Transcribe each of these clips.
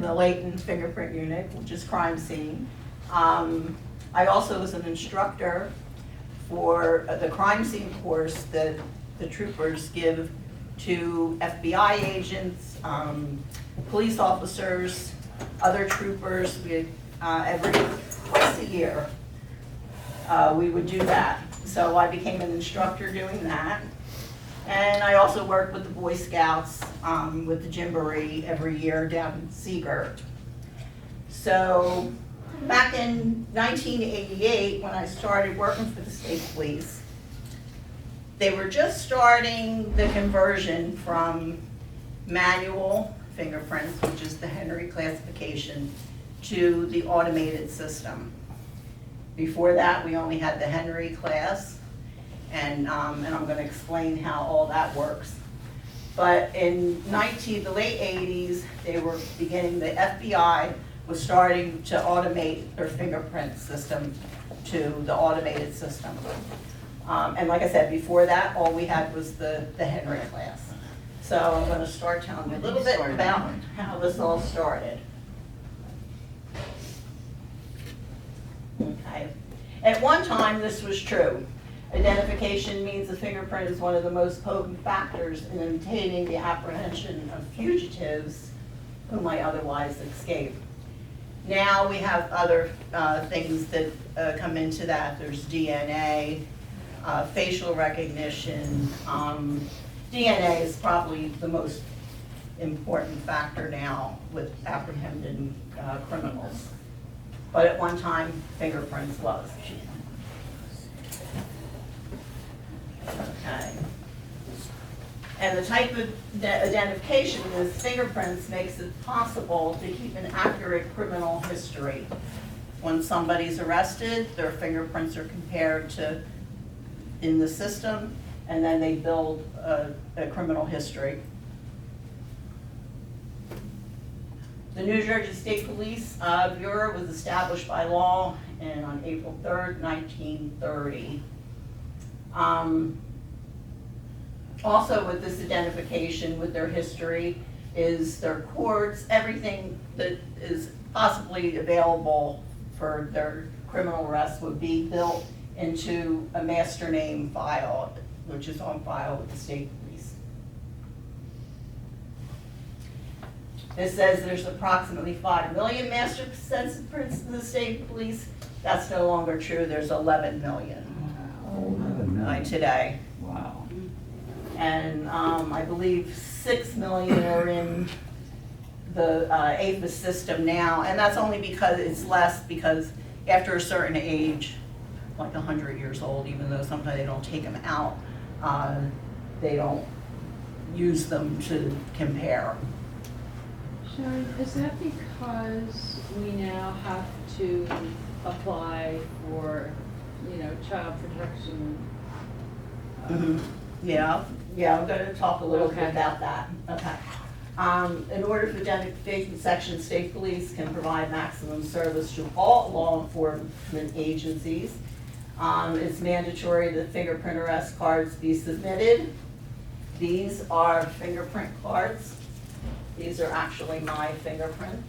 the latent fingerprint unit, which is crime scene. I also was an instructor for the crime scene course that the troopers give to FBI agents, police officers, other troopers. Every twice a year we would do that. So I became an instructor doing that. And I also worked with the Boy Scouts with the Jamboree every year down in Seagirt. So back in 1988, when I started working for the state police, they were just starting the conversion from manual fingerprints, which is the Henry classification, to the automated system. Before that, we only had the Henry class, and I'm going to explain how all that works. But in the late 80s, they were beginning, the FBI was starting to automate their fingerprint system to the automated system. And like I said, before that, all we had was the Henry class. So I'm going to start telling you a little bit about how this all started. Okay. At one time, this was true. Identification means the fingerprint is one of the most potent factors in obtaining the apprehension of fugitives who might otherwise escape. Now we have other things that come into that. There's DNA, facial recognition. DNA is probably the most important factor now with apprehending criminals. But at one time, fingerprints was. Okay. And the type of identification with fingerprints makes it possible to keep an accurate criminal history. When somebody's arrested, their fingerprints are compared to in the system, and then they build a criminal history. The New Jersey State Police Bureau was established by law on April 3rd, 1930. Also with this identification, with their history, is their courts, everything that is possibly available for their criminal arrest would be built into a master name file, which is on file with the state police. This says there's approximately 5 million master census prints in the state police. That's no longer true. There's 11 million by today. Wow. And I believe 6 million are in the APHIS system now, and that's only because it's less, because after a certain age, like 100 years old, even though sometimes they don't take them out, they don't use them to compare. Sharon, is that because we now have to apply for, child protection? Yeah, I'm going to talk a little bit about that. Okay. In order for identification section, state police can provide maximum service to all law enforcement agencies. It's mandatory that fingerprint arrest cards be submitted. These are fingerprint cards. These are actually my fingerprints.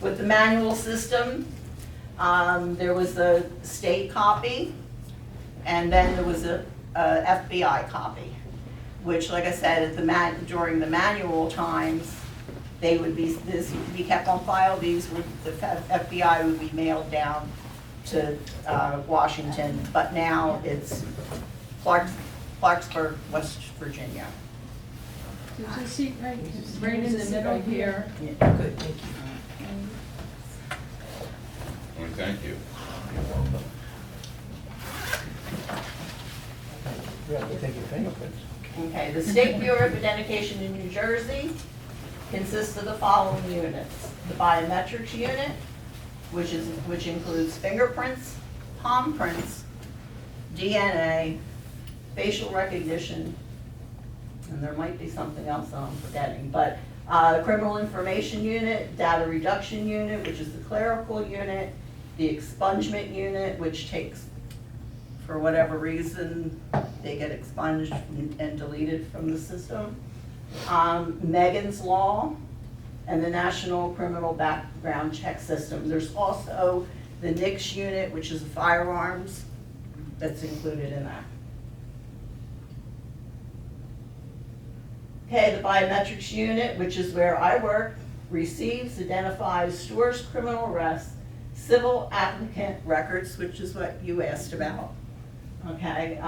With the manual system, there was a state copy, and then there was a FBI copy, which, like I said, during the manual times, this would be kept on file. The FBI would be mailed down to Washington, but now it's Clarksburg, West Virginia. Did you see right in the middle here? Yeah, good, thank you. Well, thank you. You have to take your fingerprints. Okay, the State Bureau of Identification in New Jersey consists of the following units. The biometrics unit, which includes fingerprints, palm prints, DNA, facial recognition, and there might be something else that I'm forgetting, but criminal information unit, data reduction unit, which is the clerical unit, the expungement unit, which takes, for whatever reason, they get expunged and deleted from the system. Megan's Law, and the National Criminal Background Check System. There's also the NICS unit, which is firearms, that's included in that. Okay, the biometrics unit, which is where I work, receives, identifies, stores criminal arrests, civil applicant records, which is what you asked about. Okay,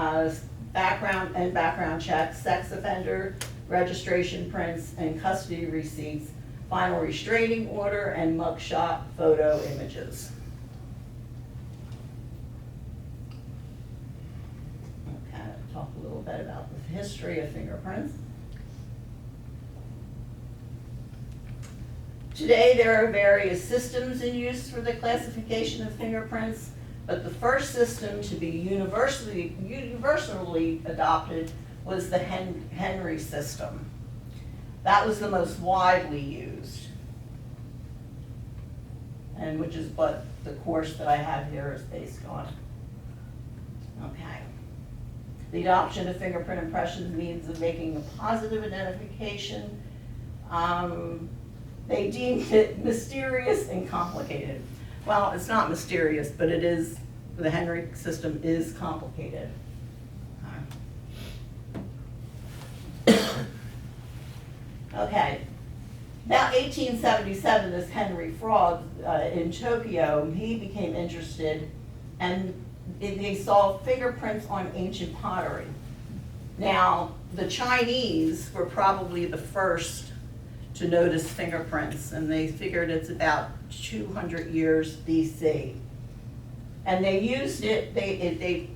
background checks, sex offender registration prints, and custody receipts, final restraining order, and mugshot photo images. Okay, talk a little bit about the history of fingerprints. Today, there are various systems in use for the classification of fingerprints, but the first system to be universally adopted was the Henry system. That was the most widely used, and which is what the course that I have here is based on. Okay. The adoption of fingerprint impressions means of making a positive identification. They deemed it mysterious and complicated. Well, it's not mysterious, but it is, the Henry system is complicated. Okay, about 1877, this Henry Fraud in Tokyo, he became interested, and they saw fingerprints on ancient pottery. Now, the Chinese were probably the first to notice fingerprints, and they figured it's about 200 years BC. And they used it, they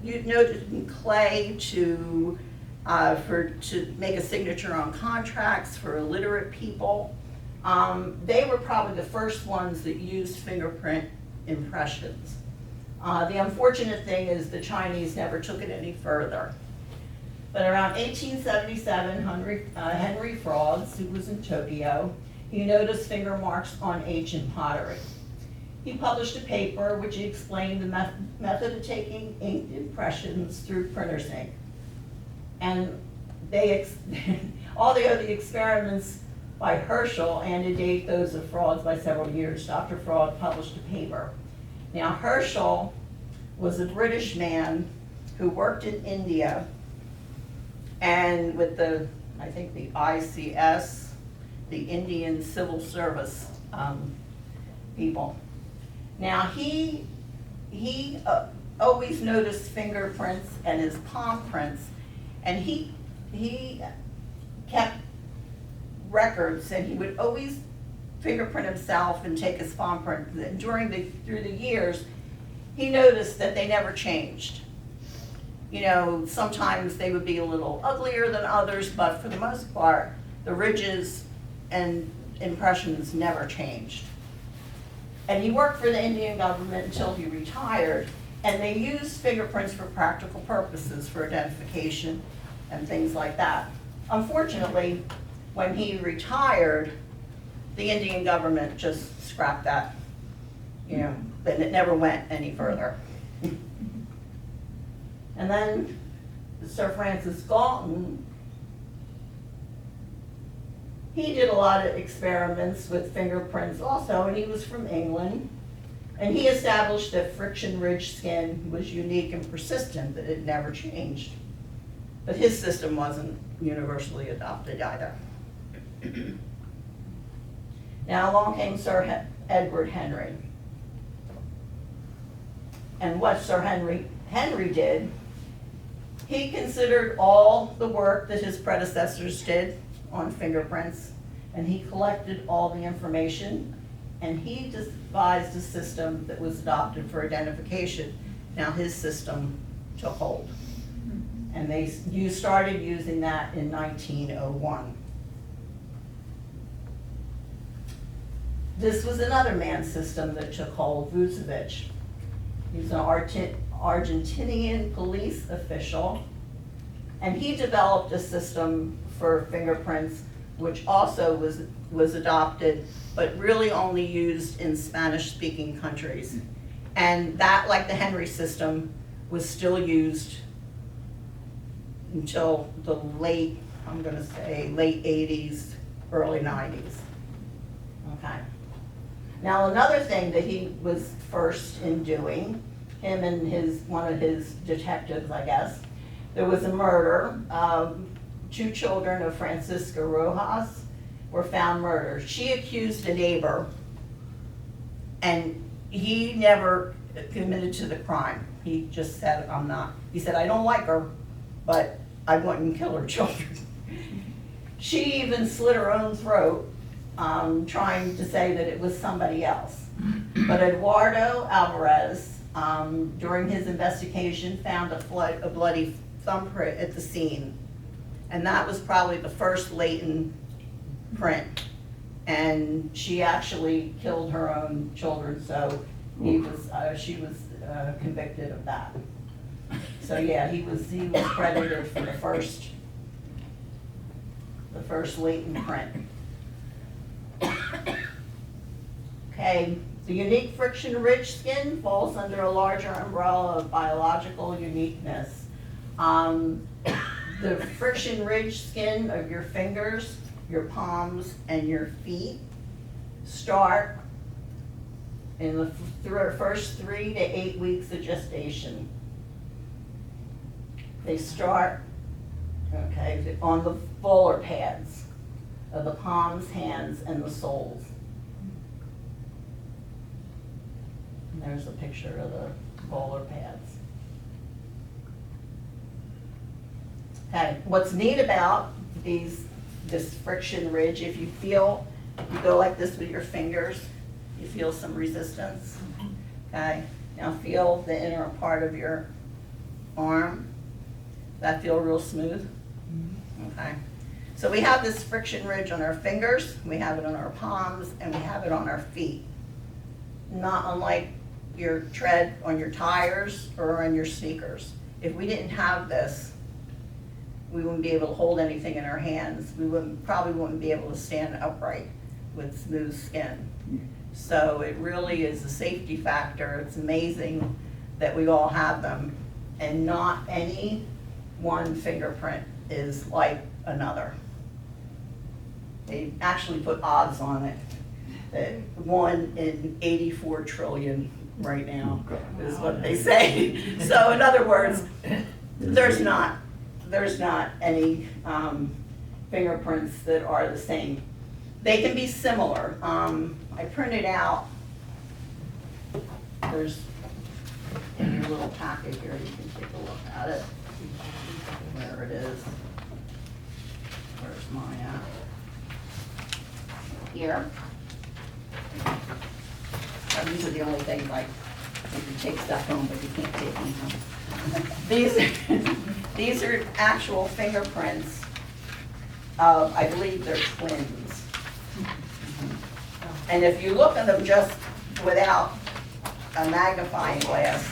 noted in clay to make a signature on contracts for illiterate people. They were probably the first ones that used fingerprint impressions. The unfortunate thing is the Chinese never took it any further. But around 1877, Henry Frauds, who was in Tokyo, he noticed finger marks on ancient pottery. He published a paper which explained the method of taking ink impressions through printer's ink. And all the other experiments by Herschel antedate those of Frauds by several years. Dr. Fraud published a paper. Now, Herschel was a British man who worked in India and with the, I think the ICS, the Indian Civil Service people. Now, he always noticed fingerprints and his palm prints, and he kept records, and he would always fingerprint himself and take his palm print. Through the years, he noticed that they never changed. You know, sometimes they would be a little uglier than others, but for the most part, the ridges and impressions never changed. And he worked for the Indian government until he retired, and they used fingerprints for practical purposes, for identification and things like that. Unfortunately, when he retired, the Indian government just scrapped that, you know, but it never went any further. And then Sir Francis Galton, he did a lot of experiments with fingerprints also, and he was from England. And he established that friction-ridged skin was unique and persistent, that it never changed. But his system wasn't universally adopted either. Now along came Sir Edward Henry. And what Sir Henry did, he considered all the work that his predecessors did on fingerprints, and he collected all the information, and he devised a system that was adopted for identification. Now his system took hold, and you started using that in 1901. This was another man's system that took hold, Vucevic. He was an Argentinian police official, and he developed a system for fingerprints which also was adopted, but really only used in Spanish-speaking countries. And that, like the Henry system, was still used until the late 80s, early 90s. Okay. Now, another thing that he was first in doing, him and one of his detectives, I guess, there was a murder. 2 children of Francisca Rojas were found murdered. She accused a neighbor, and he never committed to the crime. He just said, I'm not. He said, I don't like her, but I wouldn't kill her children. She even slit her own throat, trying to say that it was somebody else. But Eduardo Alvarez, during his investigation, found a bloody thumbprint at the scene. And that was probably the first latent print. And she actually killed her own children, so she was convicted of that. So yeah, he was credited for the first latent print. Okay, the unique friction-rich skin falls under a larger umbrella of biological uniqueness. The friction-rich skin of your fingers, your palms, and your feet start in the first 3 to 8 weeks of gestation. They start, okay, on the volar pads of the palms, hands, and the soles. And there's a picture of the volar pads. Okay, what's neat about this friction ridge, if you feel, you go like this with your fingers, you feel some resistance. Okay, now feel the inner part of your arm. Does that feel real smooth? Okay, so we have this friction ridge on our fingers, we have it on our palms, and we have it on our feet. Not unlike your tread on your tires or on your sneakers. If we didn't have this, we wouldn't be able to hold anything in our hands. We probably wouldn't be able to stand upright with smooth skin. So it really is a safety factor. It's amazing that we all have them, and not any one fingerprint is like another. They actually put odds on it, that 1 in 84 trillion right now is what they say. So in other words, there's not any fingerprints that are the same. They can be similar. I printed out, there's in your little packet here, you can take a look at it, where it is. Where's mine at? Here. These are the only things like, you can take stuff home, but you can't take them home. These are actual fingerprints of, I believe they're twins. And if you look at them just without a magnifying glass,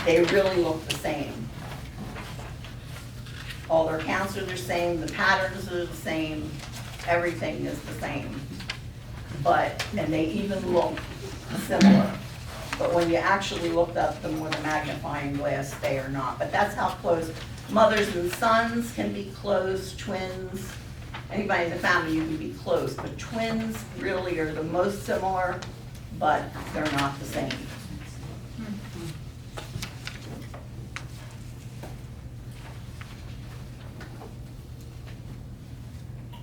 they really look the same. All their counts are the same, the patterns are the same, everything is the same. And they even look similar. But when you actually looked at them with a magnifying glass, they are not. But that's how close. Mothers and sons can be close, twins. Anybody in the family, you can be close. But twins really are the most similar, but they're not the same.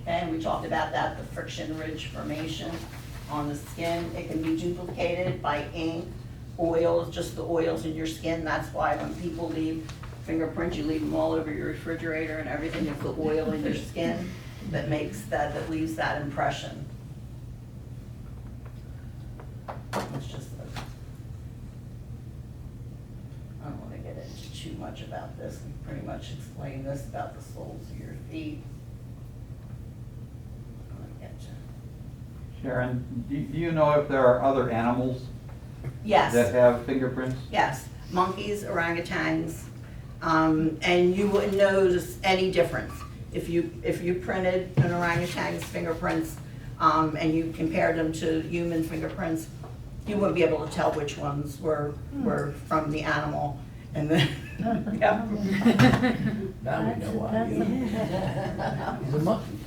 And we talked about that, the friction ridge formation on the skin. It can be duplicated by ink, oils, just the oils in your skin. That's why when people leave fingerprints, you leave them all over your refrigerator and everything. It's the oil in your skin that that leaves that impression. It's just, I don't want to get into too much about this. We pretty much explained this about the soles of your feet. Sharon, do you know if there are other animals Yes. that have fingerprints? Yes, monkeys, orangutans, and you wouldn't notice any difference. If you printed an orangutan's fingerprints and you compared them to human fingerprints, you wouldn't be able to tell which ones were from the animal. And then, yeah. Now we know why. He's a monkey.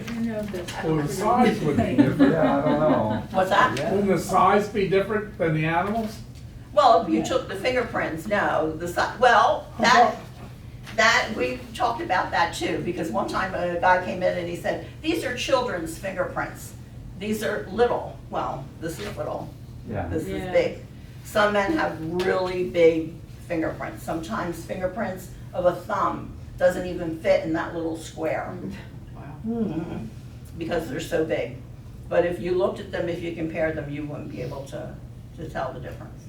I know this. Well, the size would be different. Yeah, I don't know. What's that? Yeah. Wouldn't the size be different than the animals? Well, if you took the fingerprints, no, well, that, we talked about that too, because one time a guy came in and he said, these are children's fingerprints. These are little, well, this is little, Yeah. this is Yeah. big. Some men have really big fingerprints. Sometimes fingerprints of a thumb doesn't even fit in that little square. Mhm. Because they're so big. But if you looked at them, if you compared them, you wouldn't be able to tell the difference.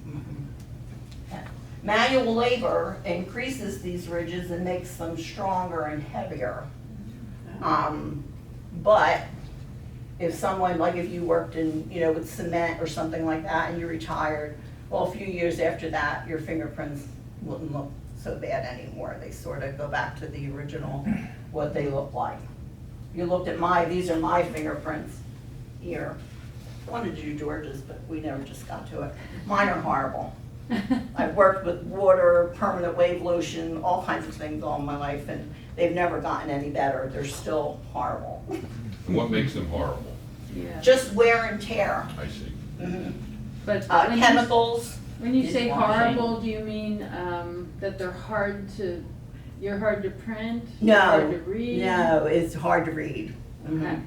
Yeah. Manual labor increases these ridges and makes them stronger and heavier. But if someone, like if you worked in, with cement or something like that and you retired, well, a few years after that, your fingerprints wouldn't look so bad anymore. They sort of go back to the original, what they look like. You looked at these are my fingerprints here. I wanted to do George's, but we never just got to it. Mine are horrible. I've worked with water, permanent wave lotion, all kinds of things all my life, and they've never gotten any better. They're still horrible. And what makes them horrible? Yeah. Just wear and tear. I see. Mhm. But when you- Chemicals. When you say dishwashing. horrible, do you mean that they're you're hard to print? No, Hard to read? no, it's hard to read. Mhm. Okay.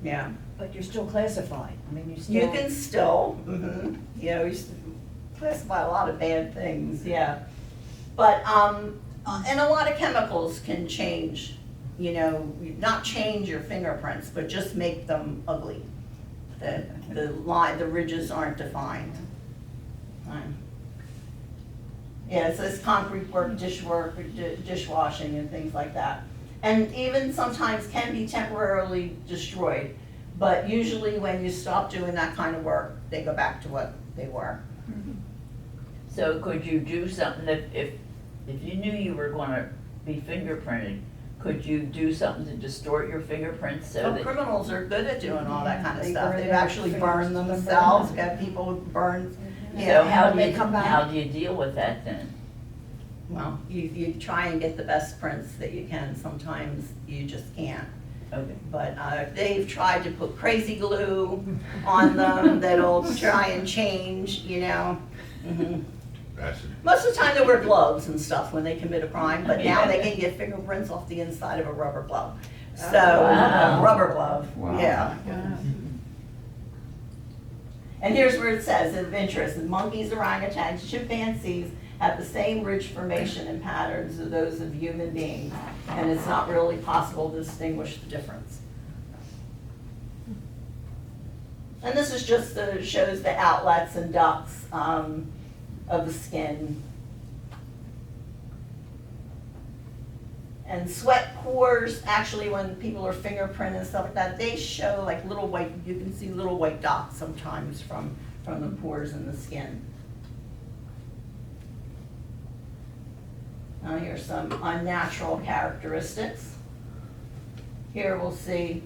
Yeah. But you're still classified, I mean, you still. You can still, you classify a lot of bad things, yeah. But, and a lot of chemicals can change, not change your fingerprints, but just make them ugly. The ridges aren't defined. Yeah, so it's concrete work, dishwashing and things like that. And even sometimes can be temporarily destroyed. But usually when you stop doing that kind of work, they go back to what they were. So could you do something if you knew you were gonna be fingerprinted, could you do something to distort your fingerprints so So that? criminals are good at doing all that kind of They stuff. burn They've their actually fingers burned and burn themselves, them. got people who burned, So how When do they you, come back? how do you deal with that then? well, you try and get the best prints that you can. Sometimes you just can't. Okay. But they've tried to put crazy glue on them that'll try and change, Mhm. That's it. Most of the time they wear gloves and stuff when they commit a crime, but now they can get fingerprints off the inside of a rubber glove. So, Wow. rubber glove, Wow. yeah. And here's where it says, of interest, monkeys, orangutans, chimpanzees have the same ridge formation and patterns as those of human beings, and it's not really possible to distinguish the difference. And this is just shows the outlets and ducts of the skin. And sweat pores, actually when people are fingerprinting and stuff like that, they show like little white, you can see little white dots sometimes from the pores in the skin. Now here's some unnatural characteristics. Here we'll see.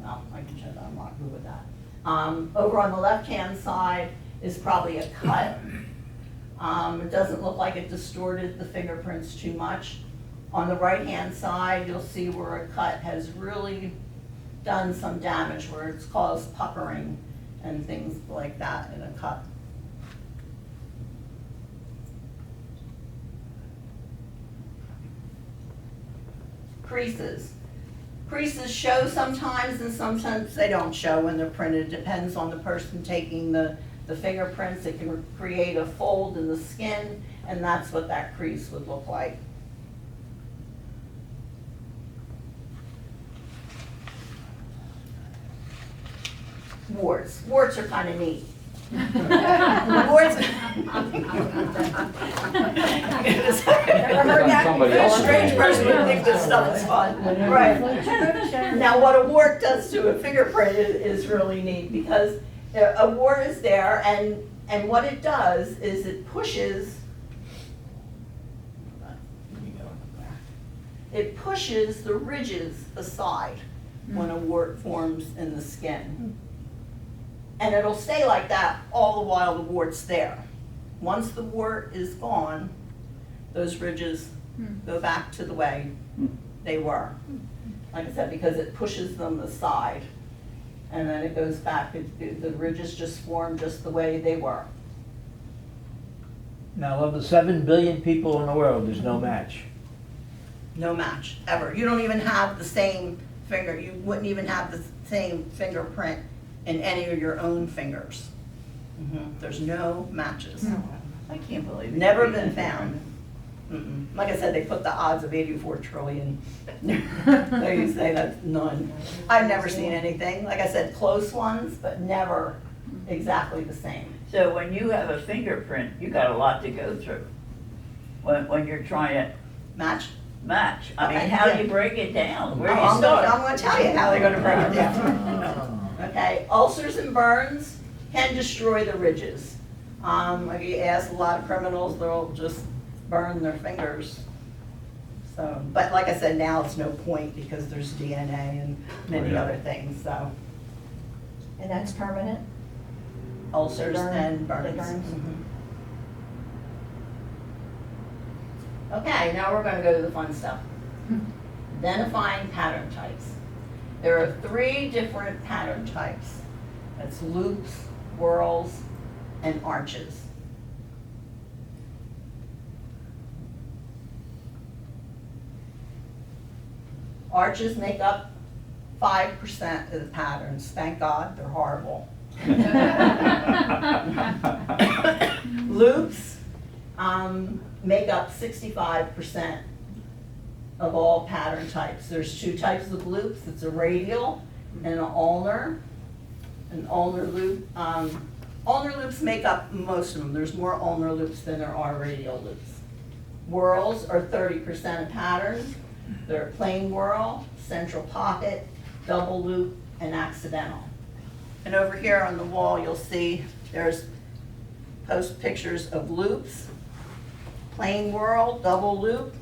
No, I can show that, I'm not good with that. Over on the left-hand side is probably a cut. It doesn't look like it distorted the fingerprints too much. On the right-hand side, you'll see where a cut has really done some damage, where it's caused puckering and things like that in a cut. Creases. Creases show sometimes and sometimes they don't show when they're printed. It depends on the person taking the fingerprints. It can create a fold in the skin, and that's what that crease would look like. Warts. Warts are kind of neat. Warts. Never heard that Somebody A else. strange person would think this stuff is fun. Right. Now, what a wart does to a fingerprint is really neat, because a wart is there, and what it does is it pushes the ridges aside when a wart forms in the skin. And it'll stay like that all the while the wart's there. Once the wart is gone, those ridges go back to the way they were. like I said, because it pushes them aside. And then it goes back, the ridges just form just the way they were. Now, of the 7 billion people in the world, there's no match. No match, ever. You don't even have the same finger, you wouldn't even have the same fingerprint in any of your own fingers. There's no matches. I can't believe it. Never been found. Like I said, they put the odds of 84 trillion. They say that's none. I've never seen anything, like I said, close ones, but never exactly the same. So when you have a fingerprint, you got a lot to go through. When you're trying to Match? match. I mean, Okay, how do yeah. you break it down? Where Oh, do you I'm start? gonna tell you how they're gonna break it down. Okay, ulcers and burns can destroy the ridges. If you ask a lot of criminals, they'll just burn their fingers. So, but like I said, now it's no point because there's DNA and many Yeah. other things, so. And that's permanent? Ulcers Burn- and the burns. burns. Okay, now we're gonna go to the fun stuff. Identifying pattern types. There are 3 different pattern types. That's loops, whorls, and arches. Arches make up 5% of the patterns. Thank God, they're horrible. Loops make up 65% of all pattern types. There's 2 types of loops. It's a radial and an ulnar. An ulnar loop. Ulnar loops make up most of them. There's more ulnar loops than there are radial loops. Whorls are 30% of patterns. They're plain whorl, central pocket, double loop, and accidental. And over here on the wall, you'll see there's post pictures of loops, plain whorl, double loop,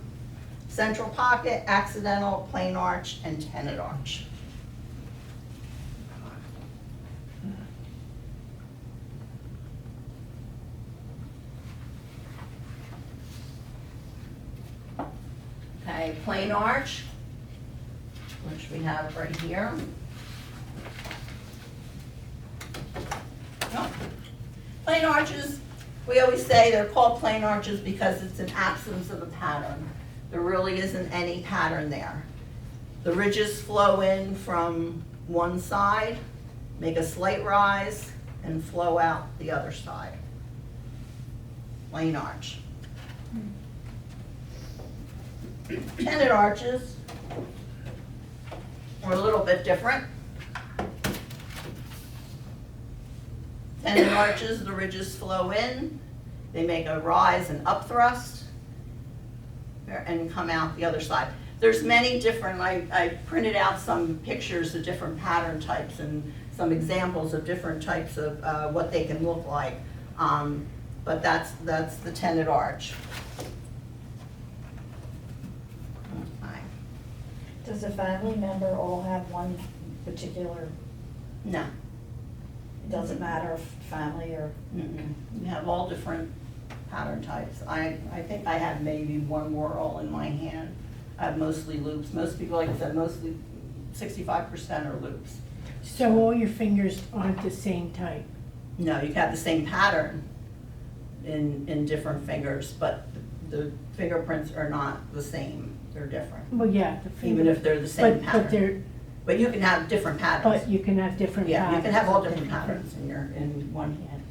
central pocket, accidental, plain arch, and tenon arch. Okay, plain arch, which we have right here. Oh. Plain arches, we always say they're called plain arches because it's an absence of a pattern. There really isn't any pattern there. The ridges flow in from one side, make a slight rise, and flow out the other side. Plain arch. Tenon arches are a little bit different. Tenon arches, the ridges flow in, they make a rise and up thrust, and come out the other side. There's many different, I printed out some pictures of different pattern types and some examples of different types of what they can look like. But that's the tenon arch. Okay. Does a family member all have one particular, No. it doesn't matter if family or? We have all different pattern types. I think I have maybe one whorl in my hand. I have mostly loops. Most people, like I said, mostly 65% are loops. So all your fingers aren't the same type? No, you can have the same pattern in different fingers, but the fingerprints are not the same. They're different, Well, yeah, the finger. even if they're the same But pattern. they're, But you can have different patterns. but you can have different patterns. Yeah, you can have all of different patterns in one hand.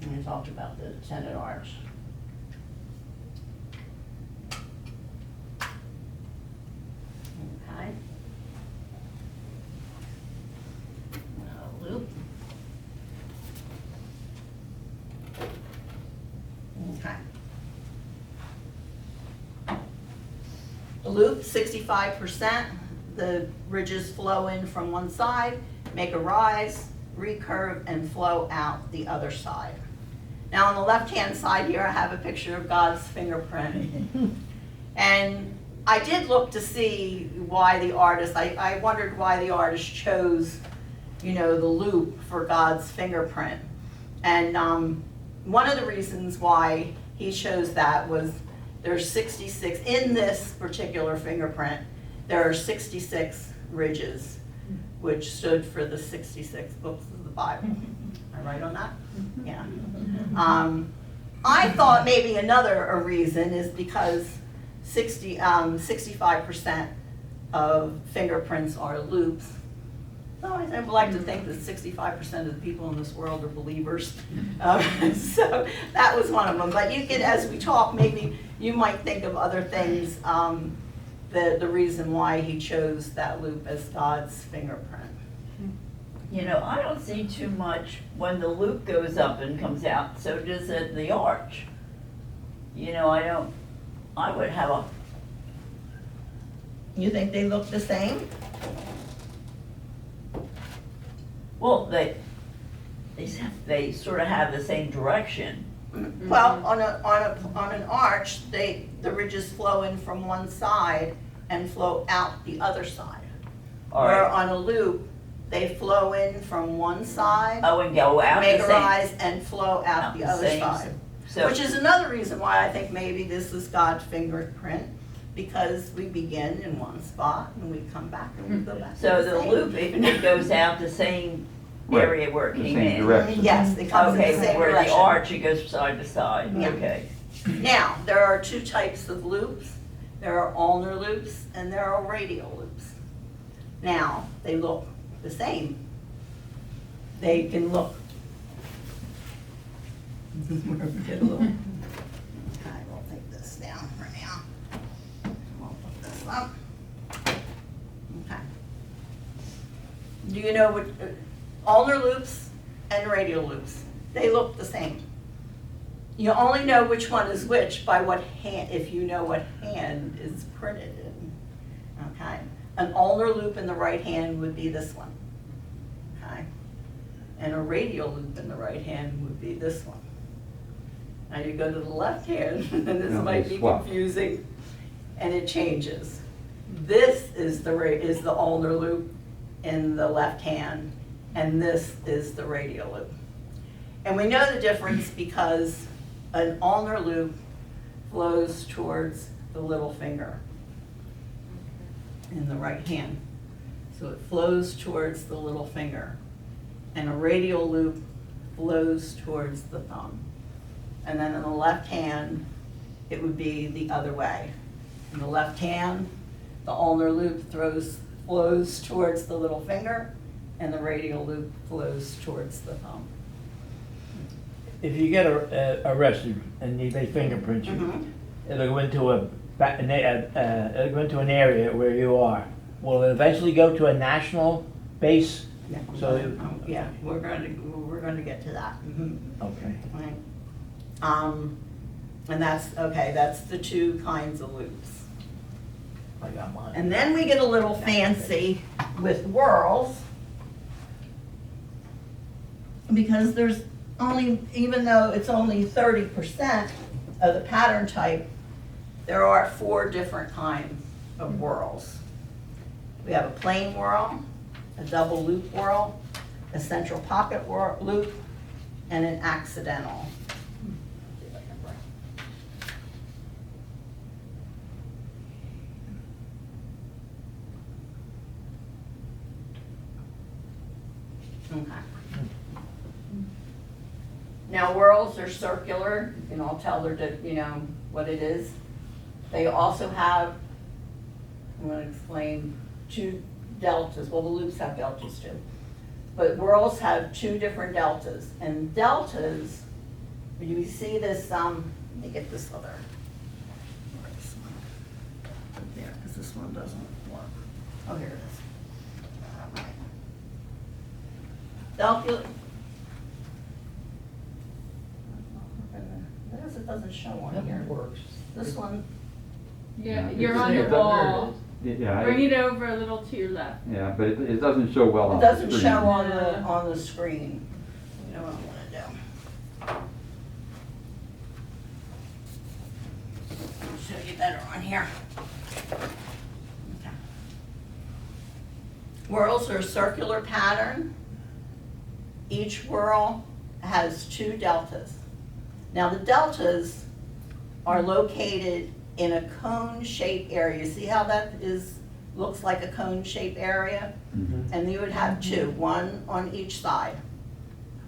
And we talked about the tenon arch. Okay. Loop. Okay. The loop, 65%, the ridges flow in from one side, make a rise, recurve, and flow out the other side. Now on the left-hand side here, I have a picture of God's fingerprint. And I did look to see why the artist, I wondered why the artist chose, you know, the loop for God's fingerprint. And one of the reasons why he chose that was there's 66, in this particular fingerprint, there are 66 ridges, which stood for the 66 books of the Bible. Am I right on that? Yeah. I thought maybe a reason is because 65% of fingerprints are loops. So I would like to think that 65% of the people in this world are believers. So that was one of them. But you could, as we talk, maybe you might think of other things, the reason why he chose that loop as God's fingerprint. You know, I don't see too much when the loop goes up and comes out, so does the arch. You know, I would have a, You think they look the same? well, they sort of have the same direction. Well, on an arch, the ridges flow in from one side and flow out the other side. All Where right. on a loop, they flow in from one side, Oh, and go out make the a same. rise, and flow out the other same. side. So, Which is another reason why I think maybe this is God's fingerprint, because we begin in one spot and we come back and we go back to so the the same. loop, it goes out the same Right, area where it the came same in. direction. Yes, it comes in Okay, the same where the direction. arch, it goes side to side, Yeah. okay. Now, there are two types of loops. There are ulnar loops and there are radial loops. Now, they look the same. They can look. Get a little. I will take this down for now. We'll put this up. Okay. Do you know what, ulnar loops and radial loops, they look the same. You only know which one is which by what hand, if you know what hand is printed in, okay? An ulnar loop in the right hand would be this one, okay? And a radial loop in the right hand would be this one. Now you go to the left hand, and this Yeah, might they be swap. confusing, and it changes. This is the ulnar loop in the left hand, and this is the radial loop. And we know the difference because an ulnar loop flows towards the little finger in the right hand. So it flows towards the little finger. And a radial loop flows towards the thumb. And then in the left hand, it would be the other way. In the left hand, the ulnar loop flows towards the little finger, and the radial loop flows towards the thumb. If you get arrested and they fingerprint you, Mhm. it'll go into it'll go into an area where you are. Will it eventually go to a national base? Yeah, So- yeah, we're going to get to that. Mhm. Okay. Right. And that's the two kinds of loops. I got mine. And then we get a little fancy with whorls, because there's only, even though it's only 30% of the pattern type, there are 4 different kinds of whorls. We have a plain whorl, a double loop whorl, a central pocket loop, and an accidental. Okay. Now whorls are circular, you can all tell what it is. They also have, I'm gonna explain, 2 deltas, well, the loops have deltas too. But whorls have 2 different deltas, and deltas, when you see this, let me get this other. There, because this one doesn't work. Oh, here it is. All right. Delta. This it doesn't show on here. works. This one, Yeah, Yeah, you're it's- on yeah, the there it wall. Yeah, Bring it over a little to your left. yeah, but it doesn't show well it on the doesn't screen. show on the screen. You know what I'm gonna do? I'll show you better on here. Okay. Whorls are a circular pattern. Each whorl has 2 deltas. Now the deltas are located in a cone-shaped area. See how that looks like a cone-shaped area? And you would have two, one on each side.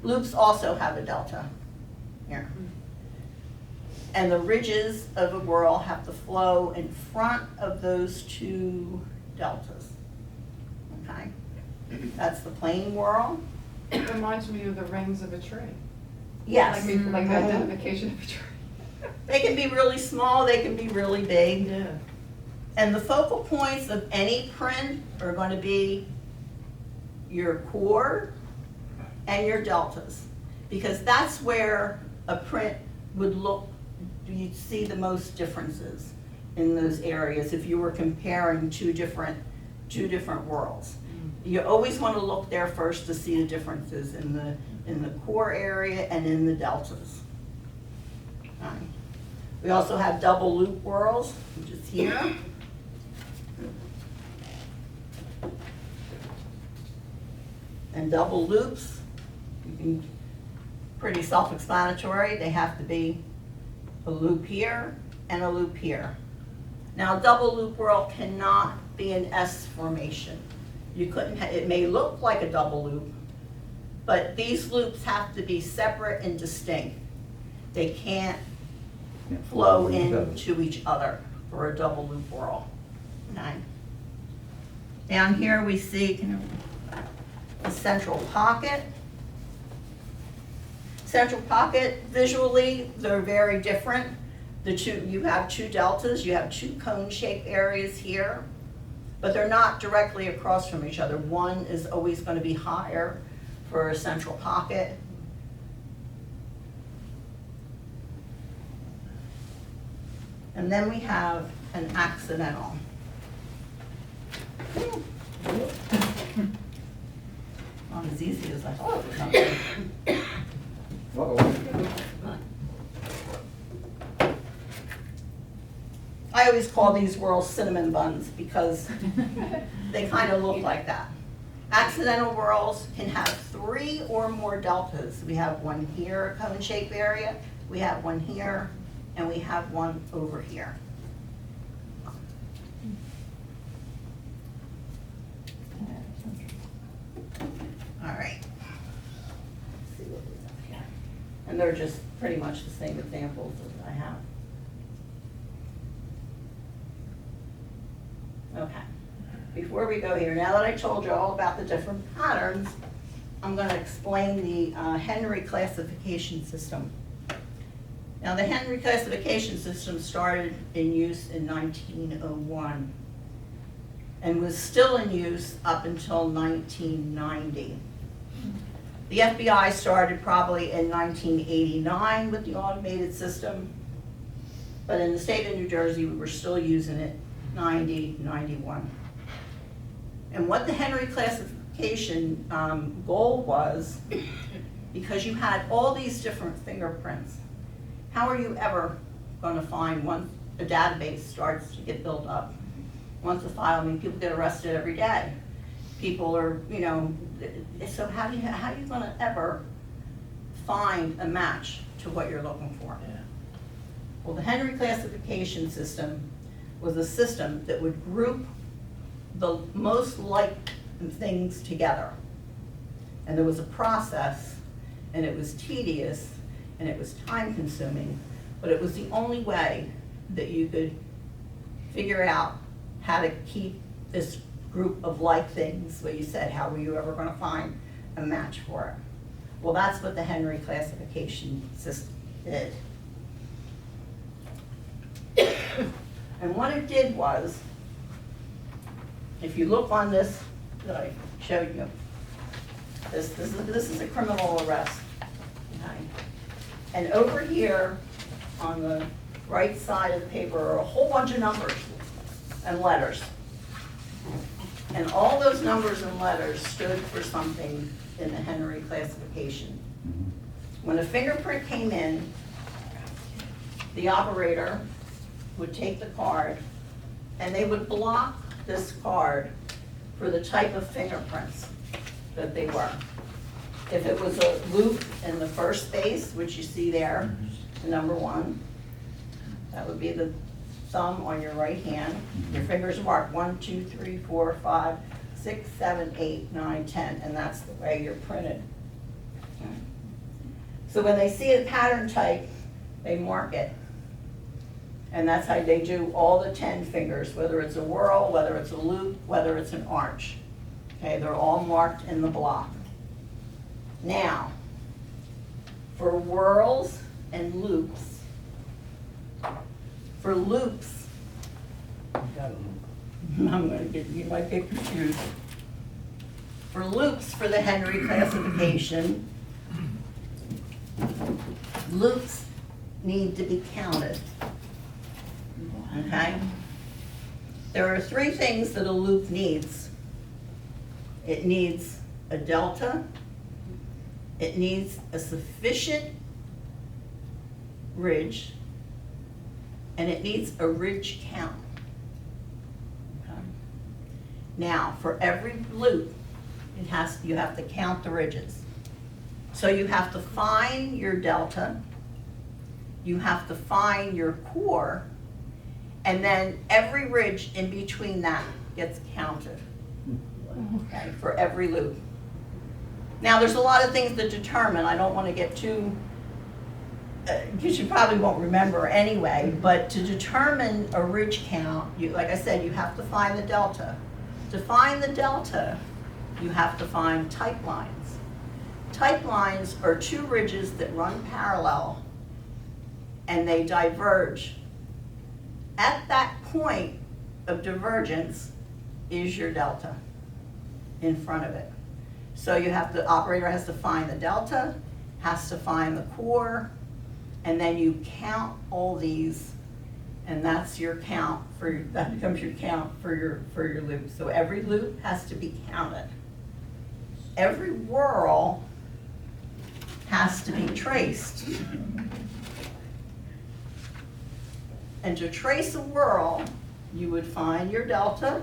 Loops also have a delta here. And the ridges of a whorl have to flow in front of those two deltas. Okay? That's the plain whorl. It reminds me of the rings of a tree. Yes. Like the identification of a tree. They can be really small, they can be really big. Yeah. And the focal points of any print are going to be your core and your deltas. Because that's where a print would look, you'd see the most differences in those areas if you were comparing two different worlds. You always want to look there first to see the differences in the core area and in the deltas. Okay. We also have double loop whorls, which is here. And double loops, pretty self-explanatory. They have to be a loop here and a loop here. Now, a double loop whorl cannot be an S formation. You couldn't, it may look like a double loop, but these loops have to be separate and distinct. They can't flow into each other for a double loop whorl. Okay. Down here we see the central pocket. Central pocket, visually, they're very different. You have two deltas, you have two cone-shaped areas here, but they're not directly across from each other. One is always going to be higher for a central pocket. And then we have an accidental. Not as easy as I thought it was going to be. I always call these whorls cinnamon buns because they kind of look like that. Accidental whorls can have 3 or more deltas. We have one here, a cone-shaped area, we have one here, and we have one over here. All right. Let's see what we have here. And they're just pretty much the same examples as I have. Okay. Before we go here, now that I told you all about the different patterns, I'm going to explain the Henry classification system. Now, the Henry classification system started in use in 1901 and was still in use up until 1990. The FBI started probably in 1989 with the automated system, but in the state of New Jersey, we were still using it 90, 91. And what the Henry classification goal was, because you had all these different fingerprints, how are you ever going to find once a database starts to get built up? Once a file, I mean, people get arrested every day. People are, you know, so how are you going to ever find a match to what you're looking for? Yeah. Well, the Henry classification system was a system that would group the most like things together. And there was a process, and it was tedious, and it was time consuming, but it was the only way that you could figure out how to keep this group of like things, what you said, how were you ever going to find a match for it? Well, that's what the Henry classification system did. And what it did was, if you look on this that I showed you, this is a criminal arrest. Okay? And over here on the right side of the paper are a whole bunch of numbers and letters. And all those numbers and letters stood for something in the Henry classification. When a fingerprint came in, the operator would take the card and they would block this card for the type of fingerprints that they were. If it was a loop in the first space, which you see there, the number 1, That would be the thumb on your right hand. Your fingers are marked 1, 2, 3, 4, 5, 6, 7, 8, 9, 10, and that's the way you're printed. So when they see a pattern type, they mark it. And that's how they do all the 10 fingers, whether it's a whorl, whether it's a loop, whether it's an arch. Okay, they're all marked in the block. Now, for whorls and loops, for loops, I'm gonna get, you might get confused. For loops, for the Henry classification, loops need to be counted. Okay? There are 3 things that a loop needs. It needs a delta, it needs a sufficient ridge, and it needs a ridge count. Okay? Now, for every loop, you have to count the ridges. So you have to find your delta, you have to find your core, and then every ridge in between that gets counted, okay, for every loop. Now, there's a lot of things that determine, I don't want to get too, because you probably won't remember anyway, but to determine a ridge count, like I said, you have to find the delta. To find the delta, you have to find type lines. Type lines are 2 ridges that run parallel and they diverge. At that point of divergence is your delta in front of it. So the operator has to find the delta, has to find the core, and then you count all these, and that's your count that becomes your count for your loop. So every loop has to be counted. Every whorl has to be traced. And to trace a whorl, you would find your delta,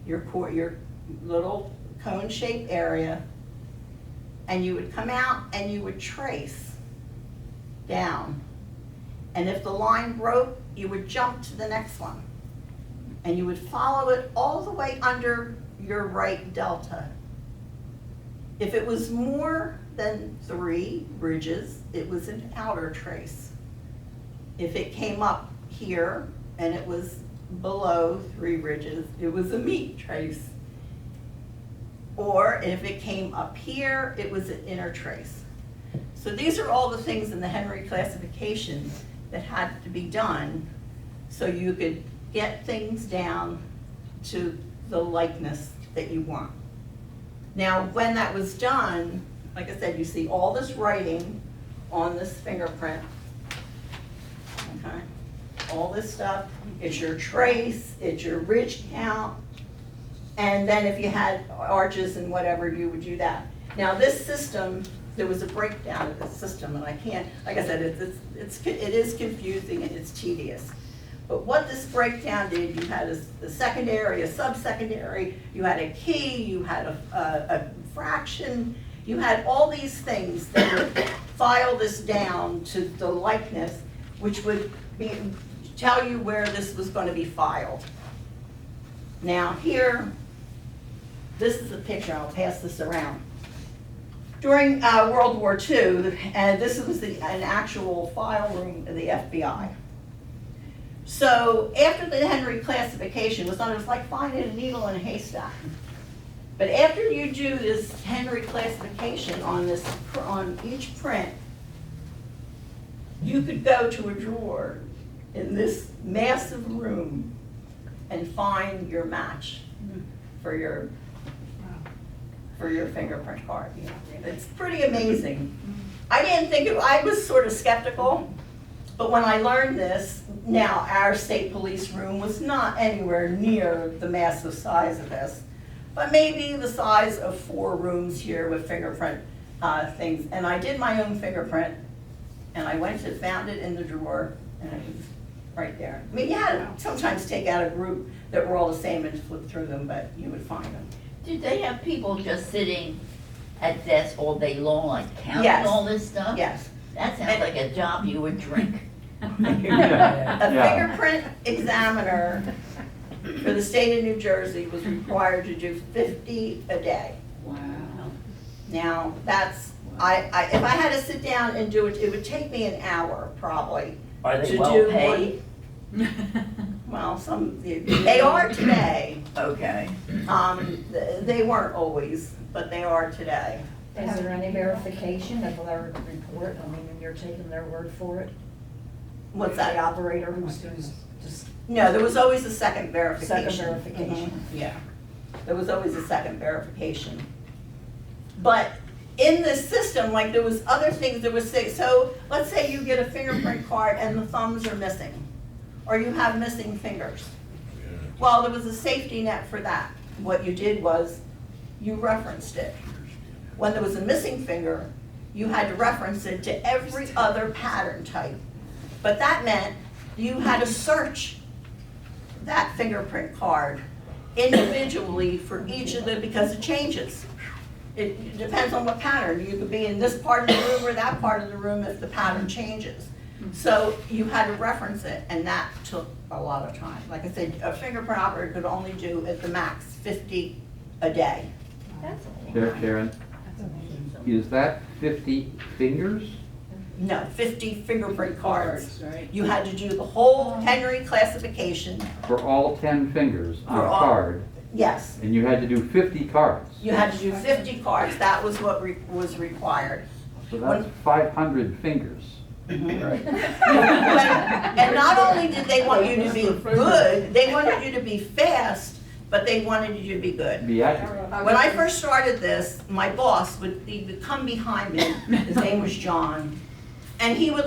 your core, your little cone-shaped area, and you would come out and you would trace down. And if the line broke, you would jump to the next one. And you would follow it all the way under your right delta. If it was more than 3 ridges, it was an outer trace. If it came up here and it was below 3 ridges, it was a meat trace. Or if it came up here, it was an inner trace. So these are all the things in the Henry classification that had to be done so you could get things down to the likeness that you want. Now, when that was done, like I said, you see all this writing on this fingerprint. Okay? All this stuff, it's your trace, it's your ridge count, and then if you had arches and whatever, you would do that. Now, this system, there was a breakdown of this system, and I can't, like I said, it is confusing and it's tedious. But what this breakdown did, you had a secondary, a sub-secondary, you had a key, you had a fraction, you had all these things that would file this down to the likeness, which would tell you where this was going to be filed. Now here, this is a picture, I'll pass this around. During World War II, and this was an actual file room of the FBI. So after the Henry classification was done, it was like finding a needle in a haystack. But after you do this Henry classification on each print, you could go to a drawer in this massive room and find your match for your fingerprint card. It's pretty amazing. I didn't think I was sort of skeptical, but when I learned this, now our state police room was not anywhere near the massive size of this, but maybe the size of 4 rooms here with fingerprint things. And I did my own fingerprint, and I found it in the drawer, and it was right there. I mean, you had to sometimes take out a group that were all the same and flip through them, but you would find them. Did they have people just sitting at desks all day long, like counting Yes. all this stuff? Yes. That sounds like a job you would drink. A Yeah. fingerprint examiner for the state of New Jersey was required to do 50 a day. Wow. Now, that's, if I had to sit down and do it, it would take me an hour probably. Are to they well do paid? Well, they are today. Okay. They weren't always, but they are today. Is there any verification of their report? I mean, you're taking their word for it? What's The that? operator who's just No, there was always a second verification. second verification. Mhm, yeah, there was always a second verification. But in this system, like there was other things that was, so let's say you get a fingerprint card and the thumbs are missing, or you have missing fingers. Well, there was a safety net for that. What you did was, you referenced it. When there was a missing finger, you had to reference it to every other pattern type. But that meant you had to search that fingerprint card individually for each of them because it changes. It depends on what pattern. You could be in this part of the room or that part of the room if the pattern changes. So you had to reference it, and that took a lot of time. Like I said, a fingerprint operator could only do at the max 50 a day. That's Sharon, is that 50 fingers? No, 50 fingerprint cards. Right. You had to do the whole Henry classification. For all 10 fingers on For a all- card, Yes, and you had to do 50 cards. you had to do 50 cards. That was what was required. So that's 500 fingers. Right. And not only did they want you to be good, they wanted you to be fast, but they wanted you to be good. Be accurate. When I first started this, my boss he would come behind me, his name was John, and he would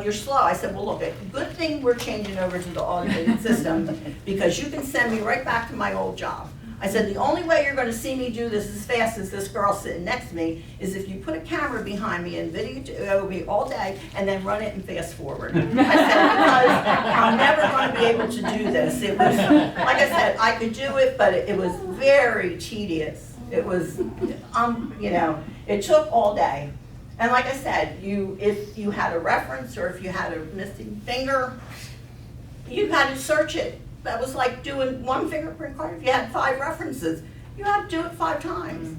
you're slow. I said, well, look, good thing we're changing over to the automated system, because you can send me right back to my old job. I said, the only way you're gonna see me do this as fast as this girl sitting next to me is if you put a camera behind me and video me all day and then run it and fast forward. I said, because I'm never gonna be able to do this. It was, like I said, I could do it, but it was very tedious. It was, it took all day. And like I said, if you had a reference or if you had a missing finger, you had to search it. That was like doing one fingerprint card. If you had 5 references, you had to do it 5 times.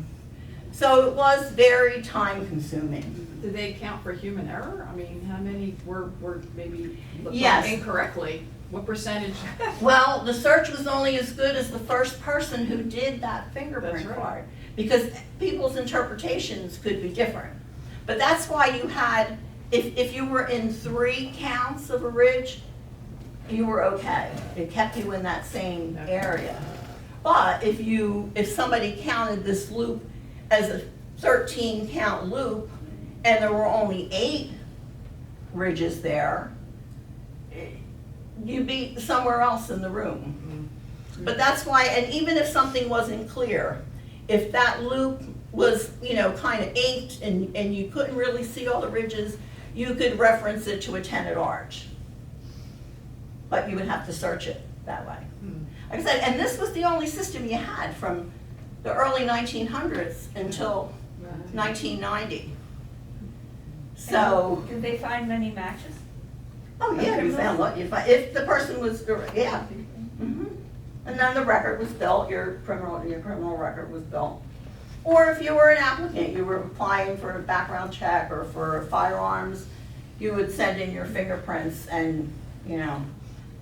So it was very time consuming. Did they account for human error? I mean, how many were maybe looked Yes. up incorrectly? What percentage? Well, the search was only as good as the first person who did that That's fingerprint right. card, because people's interpretations could be different. But that's why you had, if you were in 3 counts of a ridge, you were okay. It kept you in that same area. But if somebody counted this loop as a 13 count loop and there were only 8 ridges there, you'd be somewhere else in the room. But that's why, and even if something wasn't clear, if that loop was, kind of inked and you couldn't really see all the ridges, you could reference it to a tenon arch. But you would have to search it that way. Like I said, and this was the only system you had from the early 1900s until 1990. So, Did they find many matches? oh yeah, you found what you find, if the person was, yeah. Mhm. And then the record was built, your criminal record was built. Or if you were an applicant, you were applying for a background check or for firearms, you would send in your fingerprints and,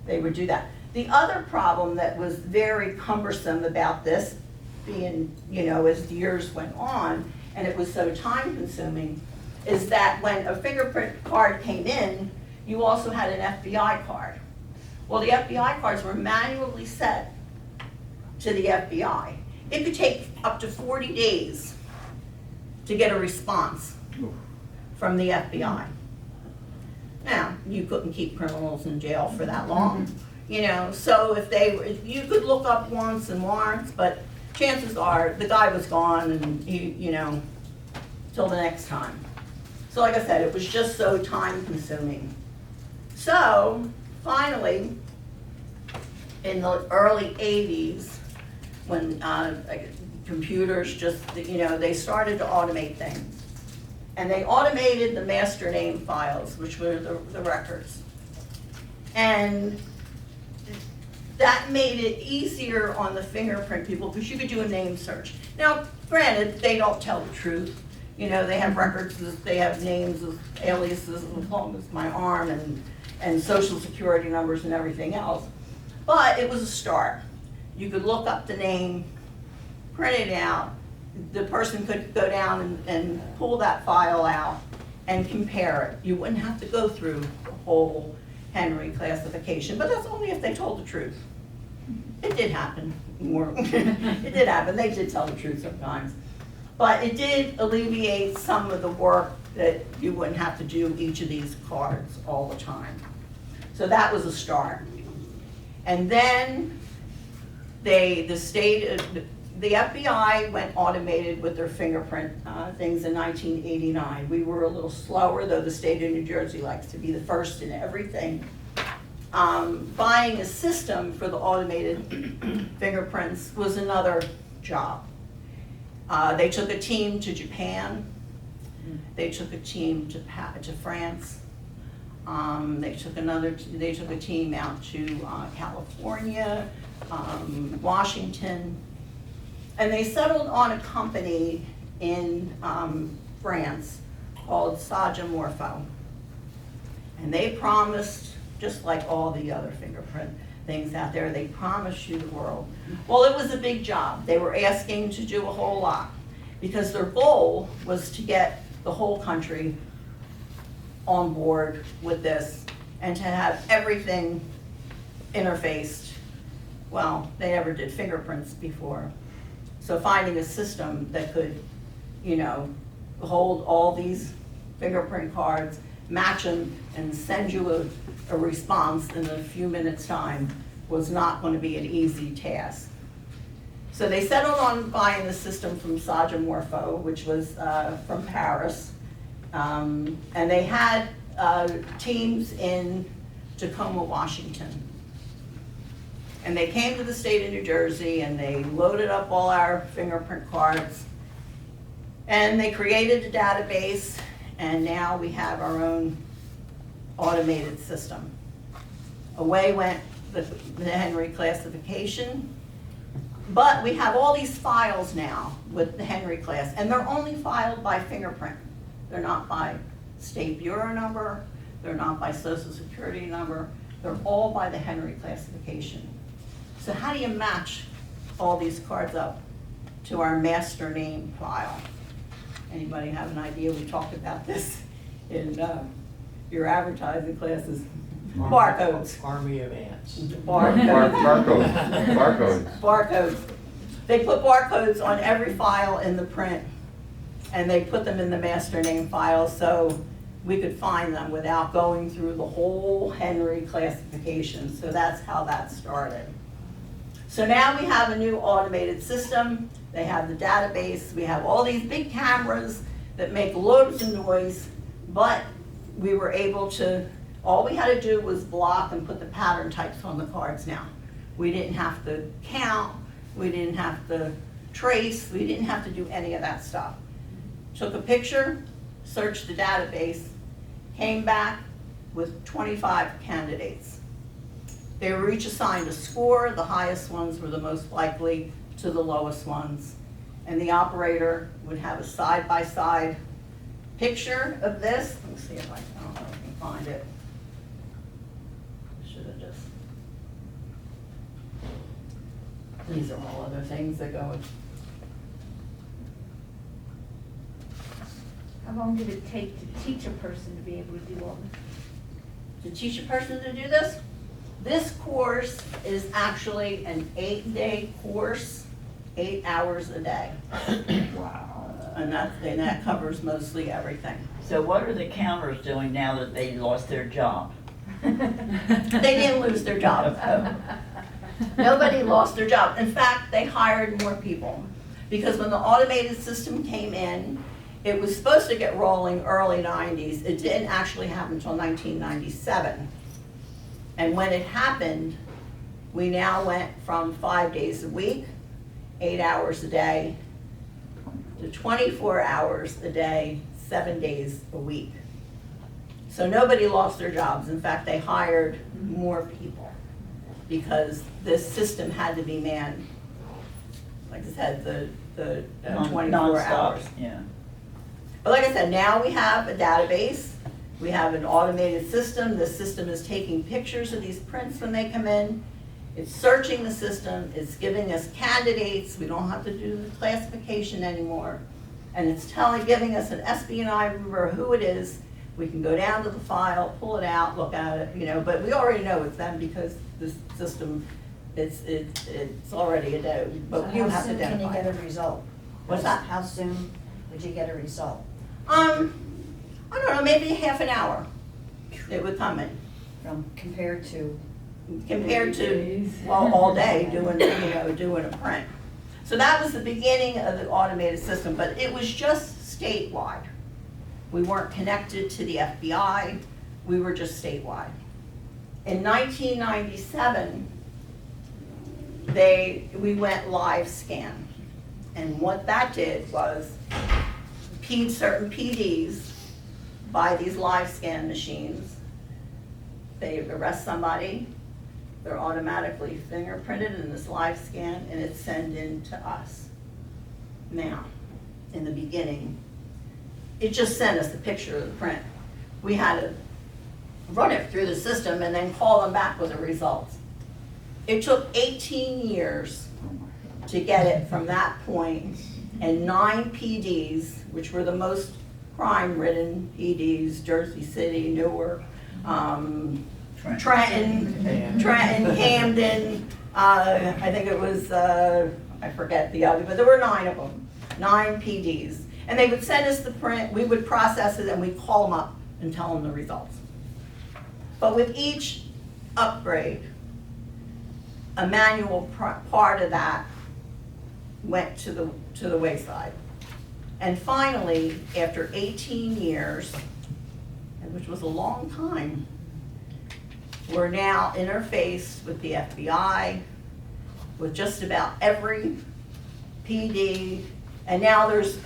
they would do that. The other problem that was very cumbersome about this, being, as the years went on, and it was so time consuming, is that when a fingerprint card came in, you also had an FBI card. Well, the FBI cards were manually set to the FBI. It could take up to 40 days to get a response from the FBI. Now, you couldn't keep criminals in jail for that long, so if you could look up wants and warrants, but chances are the guy was gone and till the next time. So like I said, it was just so time consuming. So finally, in the early 80s, when computers just, they started to automate things. And they automated the master name files, which were the records. And that made it easier on the fingerprint people because you could do a name search. Now, granted, they don't tell the truth. You know, they have records, they have names of aliases as long as my arm and social security numbers and everything else. But it was a start. You could look up the name, print it out. The person could go down and pull that file out and compare it. You wouldn't have to go through the whole Henry classification, but that's only if they told the truth. It did happen more. It did happen. They did tell the truth sometimes. But it did alleviate some of the work that you wouldn't have to do each of these cards all the time. So that was a start. And then the FBI went automated with their fingerprint things in 1989. We were a little slower, though the state of New Jersey likes to be the first in everything. Buying a system for the automated fingerprints was another job. They took a team to Japan. They took a team to France. They took a team out to California, Washington, and they settled on a company in France called Morpho. And they promised, just like all the other fingerprint things out there, they promised you the world. Well, it was a big job. They were asking to do a whole lot because their goal was to get the whole country on board with this and to have everything interfaced. Well, they never did fingerprints before. So finding a system that could, you know, hold all these fingerprint cards, match them, and send you a response in a few minutes' time was not going to be an easy task. So they settled on buying the system from Morpho, which was from Paris. And they had teams in Tacoma, Washington. And they came to the state of New Jersey and they loaded up all our fingerprint cards. And they created a database, and now we have our own automated system. Away went the Henry classification. But we have all these files now with the Henry class, and they're only filed by fingerprint. They're not by state bureau number, they're not by social security number, they're all by the Henry classification. So how do you match all these cards up to our master name file? Anybody have an idea? We talked about this in your advertising classes. Barcodes. Army of ants. Barcodes. Barcodes. They put barcodes on every file in the print, and they put them in the master name file so we could find them without going through the whole Henry classification. So that's how that started. So now we have a new automated system. They have the database. We have all these big cameras that make loads of noise, but we were able to, all we had to do was block and put the pattern types on the cards now. We didn't have to count, we didn't have to trace, we didn't have to do any of that stuff. Took a picture, searched the database, came back with 25 candidates. They were each assigned a score. The highest ones were the most likely to the lowest ones. And the operator would have a side-by-side picture of this. Let me see if I don't know if I can find it. Should have just. These are all other things that go with. How long did it take to teach a person to be able to do all this? To teach a person to do this? This course is actually an 8-day course, 8 hours a day. Wow. And that covers mostly everything. So what are the counters doing now that they lost their job? They didn't lose their job. Nobody lost their job. In fact, they hired more people. Because when the automated system came in, it was supposed to get rolling early 90s. It didn't actually happen until 1997. And when it happened, we now went from 5 days a week, 8 hours a day, to 24 hours a day, 7 days a week. So nobody lost their jobs. In fact, they hired more people because this system had to be manned, like I said, the 24 Non-stop, hours. yeah. But like I said, now we have a database, we have an automated system. The system is taking pictures of these prints when they come in. It's searching the system, it's giving us candidates, we don't have to do the classification anymore. And it's giving us an SBNI number of who it is. We can go down to the file, pull it out, look at it, but we already know it's them because this system, it's already a no, but you have to How soon can you identify. get a result? What's that? How soon would you get a result? I don't know, maybe half an hour it would come in. Compared to, Compared to, Days. well, all day doing a print. So that was the beginning of the automated system, but it was just statewide. We weren't connected to the FBI, we were just statewide. In 1997, we went live scan. And what that did was certain PDs buy these live scan machines. They arrest somebody, they're automatically fingerprinted in this live scan and it's sent in to us. Now, in the beginning, it just sent us the picture of the print. We had to run it through the system and then call them back with the results. It took 18 years to get it from that point, and 9 PDs, which were the most crime-ridden PDs, Jersey City, Newark, Trenton, Camden, I think it was, I forget the other, but there were 9 of them, 9 PDs. And they would send us the print, we would process it, and we'd call them up and tell them the results. But with each upgrade, a manual part of that went to the wayside. And finally, after 18 years, which was a long time, we're now interfaced with the FBI, with just about every PD, and now there's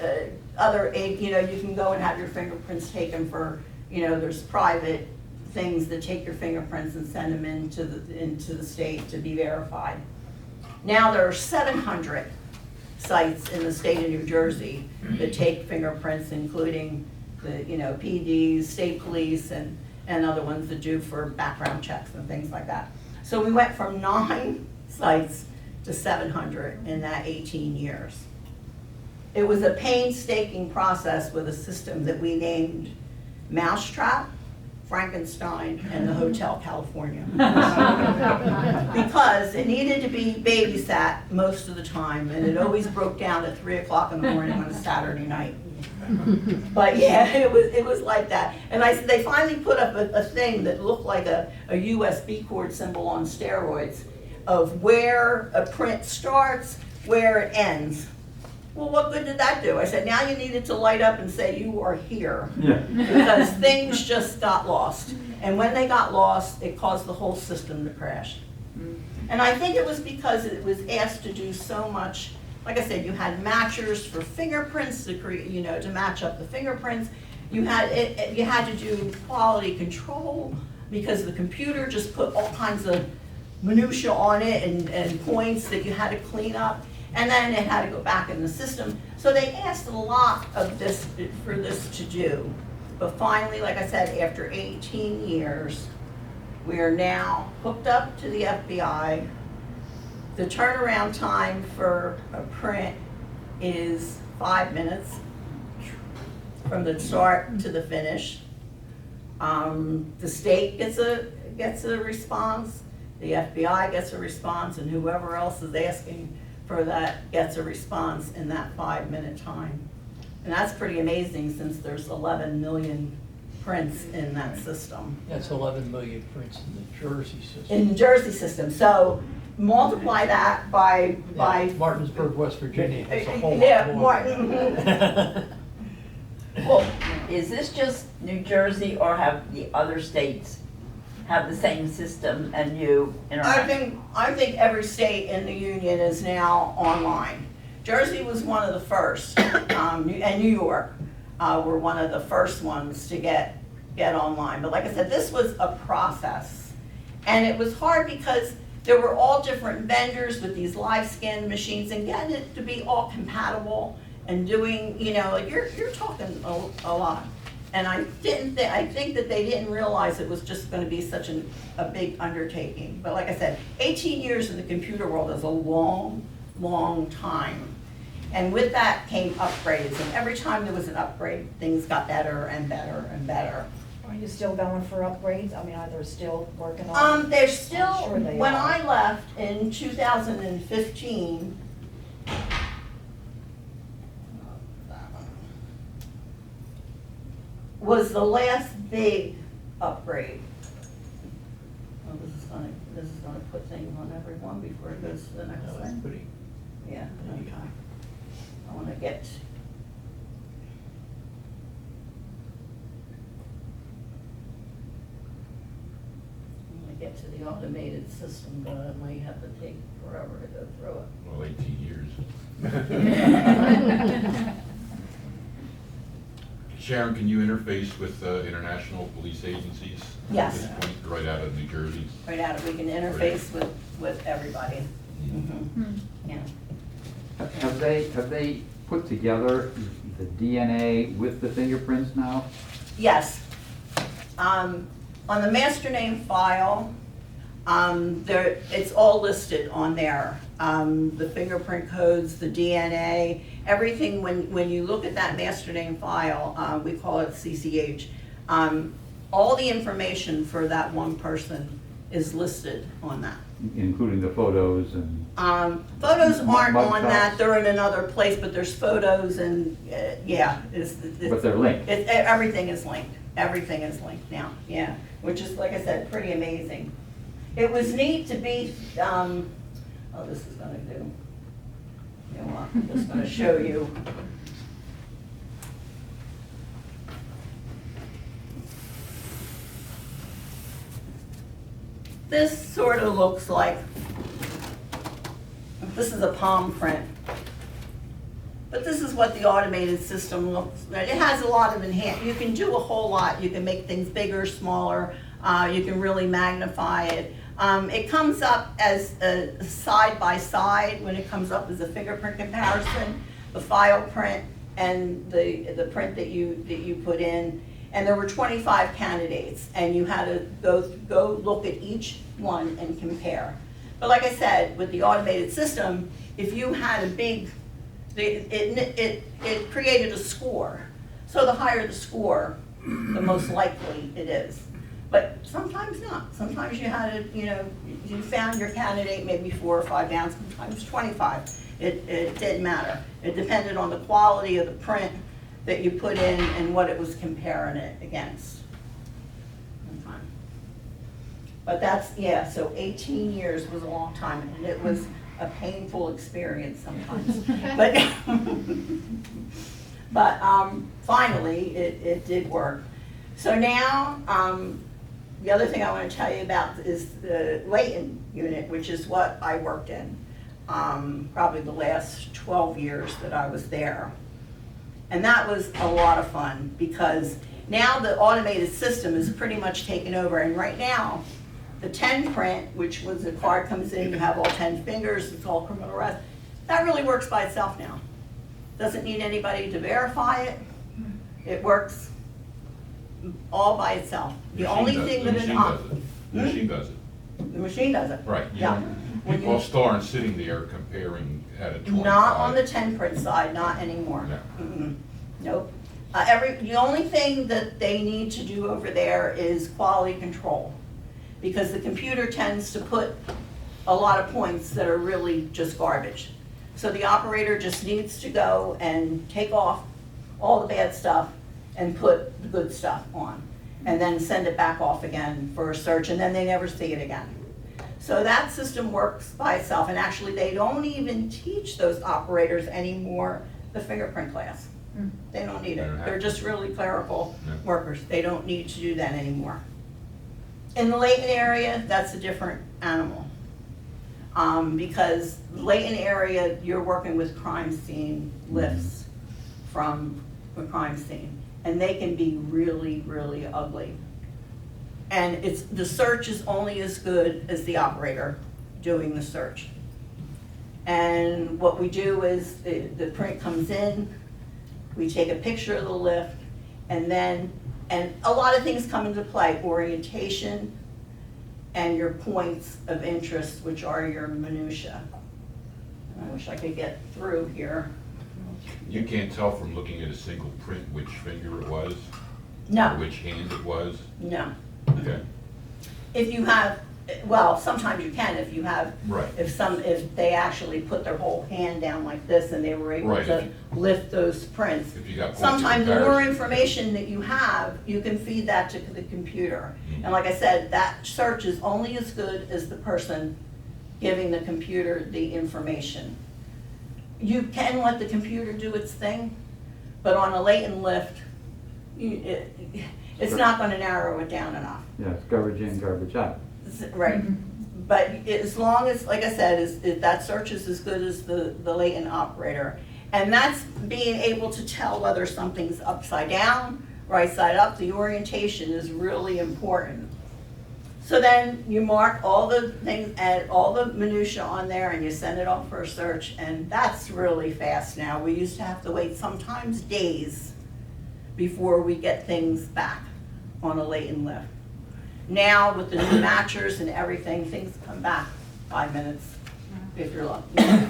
you can go and have your fingerprints taken for, there's private things that take your fingerprints and send them into the state to be verified. Now there are 700 sites in the state of New Jersey that take fingerprints, including the PDs, state police, and other ones that do for background checks and things like that. So we went from 9 sites to 700 in that 18 years. It was a painstaking process with a system that we named Mousetrap, Frankenstein, and the Hotel California. Because it needed to be babysat most of the time, and it always broke down at 3 o'clock in the morning on a Saturday night. But yeah, it was like that. And they finally put up a thing that looked like a USB cord symbol on steroids of where a print starts, where it ends. Well, what good did that do? I said, now you needed to light up and say you are here. Yeah. Because things just got lost. And when they got lost, it caused the whole system to crash. And I think it was because it was asked to do so much. Like I said, you had matchers for fingerprints to create, to match up the fingerprints. You had to do quality control because the computer just put all kinds of minutia on it and points that you had to clean up. And then it had to go back in the system. So they asked a lot of this for this to do. But finally, like I said, after 18 years, we are now hooked up to the FBI. The turnaround time for a print is 5 minutes from the start to the finish. The state gets a response, the FBI gets a response, and whoever else is asking for that gets a response in that 5-minute time. And that's pretty amazing since there's 11 million prints in that system. That's 11 million prints in the Jersey system. In the Jersey system, so multiply that by Martinsburg, West Virginia has a whole Yeah, lot more. Martin. Well, is this just New Jersey or have the other states have the same system and you interact? I think every state in the union is now online. Jersey was one of the first, and New York. were one of the first ones to get online. But like I said, this was a process. And it was hard because there were all different vendors with these live scan machines, and getting it to be all compatible and doing, you know, like you're talking a lot. And I think that they didn't realize it was just gonna be such a big undertaking. But like I said, 18 years in the computer world is a long, long time. And with that came upgrades, and every time there was an upgrade, things got better and better and better. Are you still going for upgrades? I mean, are they still working on? They're still, I'm sure they when are. I left in 2015, was the last big upgrade. Well, this is gonna put things on everyone before it goes to the next No, that's thing. pretty. Yeah, okay. I wanna get. Get to the automated system, but I might have to take forever to go through it. Well, 18 years. Sharon, can you interface with international police agencies? Yes. At this point, right out of New Jersey? Right out of, we can interface with everybody. Mhm. Yeah. Have they put together the DNA with the fingerprints now? Yes. On the master name file, it's all listed on there. The fingerprint codes, the DNA, everything, when you look at that master name file, we call it CCH, all the information for that one person is listed on that. Including the photos and, Photos aren't Mug on that, shots. they're in another place, but there's photos and, yeah. but they're linked. Everything is linked. Everything is linked now, yeah, which is, like I said, pretty amazing. It was neat to be, oh, this is gonna do, you know what, I'm just gonna show you. This sort of looks like, this is a palm print. But this is what the automated system looks like. It has a lot of you can do a whole lot. You can make things bigger, smaller. You can really magnify it. It comes up as a side by side when it comes up as a fingerprint comparison, the file print and the print that you put in. And there were 25 candidates, and you had to go look at each one and compare. But like I said, with the automated system, if you had a big it created a score. So the higher the score, the most likely it is. But sometimes not. Sometimes you had you found your candidate maybe 4 or 5 down, sometimes 25. It didn't matter. It depended on the quality of the print that you put in and what it was comparing it against. But that's, yeah, so 18 years was a long time, and it was a painful experience sometimes. But finally, it did work. So now, the other thing I want to tell you about is the Layton unit, which is what I worked in probably the last 12 years that I was there. And that was a lot of fun because now the automated system is pretty much taken over, and right now, the 10 print, which was a card comes in, you have all 10 fingers, it's all criminal arrest, that really works by itself now. Doesn't need anybody to verify it. It works all by itself. The only thing that is not. The machine does it. The machine does it. Right. Yeah. People still aren't sitting there comparing at a 25. Not on the 10 print side, not anymore. No. Mm-mm. Nope. The only thing that they need to do over there is quality control, because the computer tends to put a lot of points that are really just garbage. So the operator just needs to go and take off all the bad stuff and put the good stuff on, and then send it back off again for a search, and then they never see it again. So that system works by itself, and actually they don't even teach those operators anymore the fingerprint class. They don't need it. They're just really clerical workers. They don't need to do that anymore. In the Layton area, that's a different animal. Because Layton area, you're working with crime scene lifts from a crime scene, and they can be really, really ugly. And the search is only as good as the operator doing the search. And what we do is the print comes in, we take a picture of the lift, and a lot of things come into play, orientation and your points of interest, which are your minutia. I wish I could get through here. You can't tell from looking at a single print which finger it was? No. Or which hand it was? No. Okay, If you have, well, sometimes you can if you have, right. if they actually put their whole hand down like this and they were able Right, to if lift those prints. If you got points of Sometimes the more comparison. information that you have, you can feed that to the computer. Mhm. And like I said, that search is only as good as the person giving the computer the information. You can let the computer do its thing, but on a latent lift, it's not gonna narrow it down enough. Yeah, it's garbage in, garbage out. Right, but as long as, like I said, that search is as good as the latent operator. And that's being able to tell whether something's upside down, right side up, the orientation is really important. So then you mark all the things, add all the minutia on there, and you send it off for a search, and that's really fast now. We used to have to wait sometimes days before we get things back on a latent lift. Now, with the new matchers and everything, things come back 5 minutes, if you're lucky.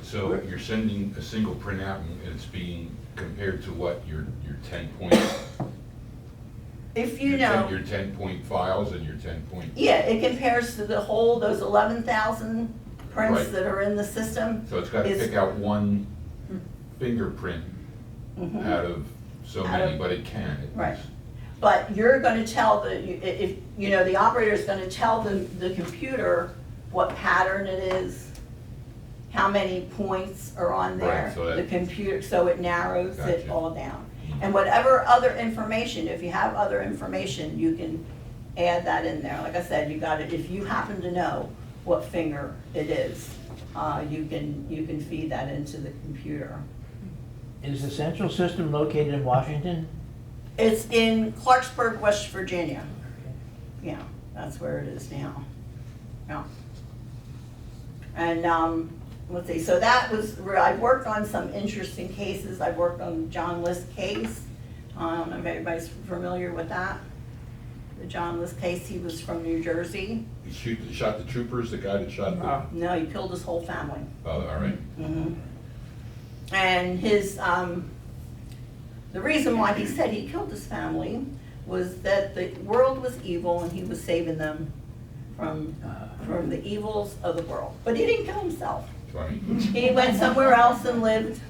So you're sending a single print out and it's being compared to what, your 10-point? If you know, Your 10-point files and your 10-point, yeah, it compares to the whole, those 11,000 prints Right. that are in the system. so it's got to Is- pick out one fingerprint Mhm. out of so Out many, of- but it can. Right. But you're gonna tell if, you know, the operator's gonna tell the computer what pattern it is, how many points are on there. Right, so that- The computer, so it narrows it Gotcha. all down. Mhm. And whatever other information, if you have other information, you can add that in there. Like I said, you got it, if you happen to know what finger it is, you can feed that into the computer. Is the central system located in Washington? It's in Clarksburg, West Virginia. Yeah, that's where it is now. Yeah. And, let's see, so that was where I worked on some interesting cases. I worked on John List case. I don't know if everybody's familiar with that. The John List case, he was from New Jersey. He shot the troopers, the guy that shot the, No, he killed his whole family. oh, all right. Mhm. And his, the reason why he said he killed his family was that the world was evil and he was saving them from the evils of the world. But he didn't kill himself. Funny. He went somewhere else and lived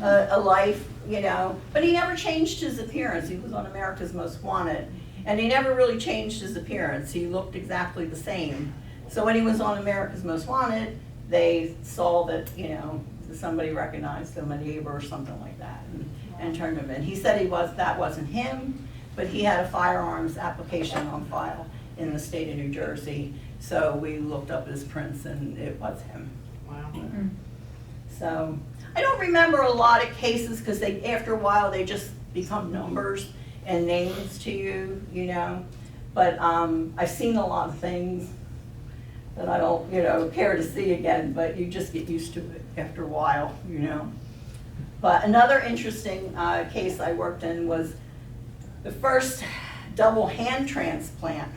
a life, you know, but he never changed his appearance. He was on America's Most Wanted, and he never really changed his appearance. He looked exactly the same. So when he was on America's Most Wanted, they saw that, you know, somebody recognized him, a neighbor or something like that, and turned him in. He said that wasn't him, but he had a firearms application on file in the state of New Jersey. So we looked up his prints and it was him. Wow. So I don't remember a lot of cases because after a while they just become numbers and names to you, you know. But I've seen a lot of things that I don't, you know, care to see again, but you just get used to it after a while, you know. But another interesting case I worked in was the first double hand transplant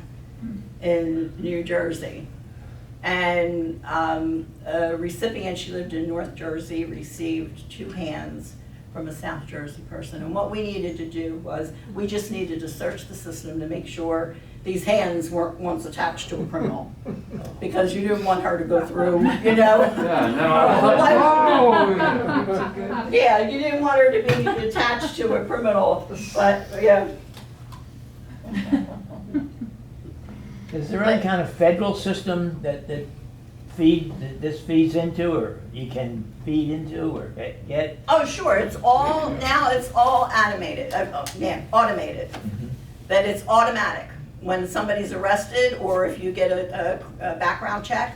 in New Jersey. And a recipient, she lived in North Jersey, received 2 hands from a South Jersey person. And what we needed to do was, we just needed to search the system to make sure these hands weren't once attached to a criminal. Because you didn't want her to go through, you know? Yeah, no, I was like, oh! Yeah, you didn't want her to be attached to a criminal, but, yeah. Is there any kind of federal system that this feeds into, or you can feed into, or get? Oh, sure, it's all, now it's all automated, automated. That it's automatic. When somebody's arrested, or if you get a background check,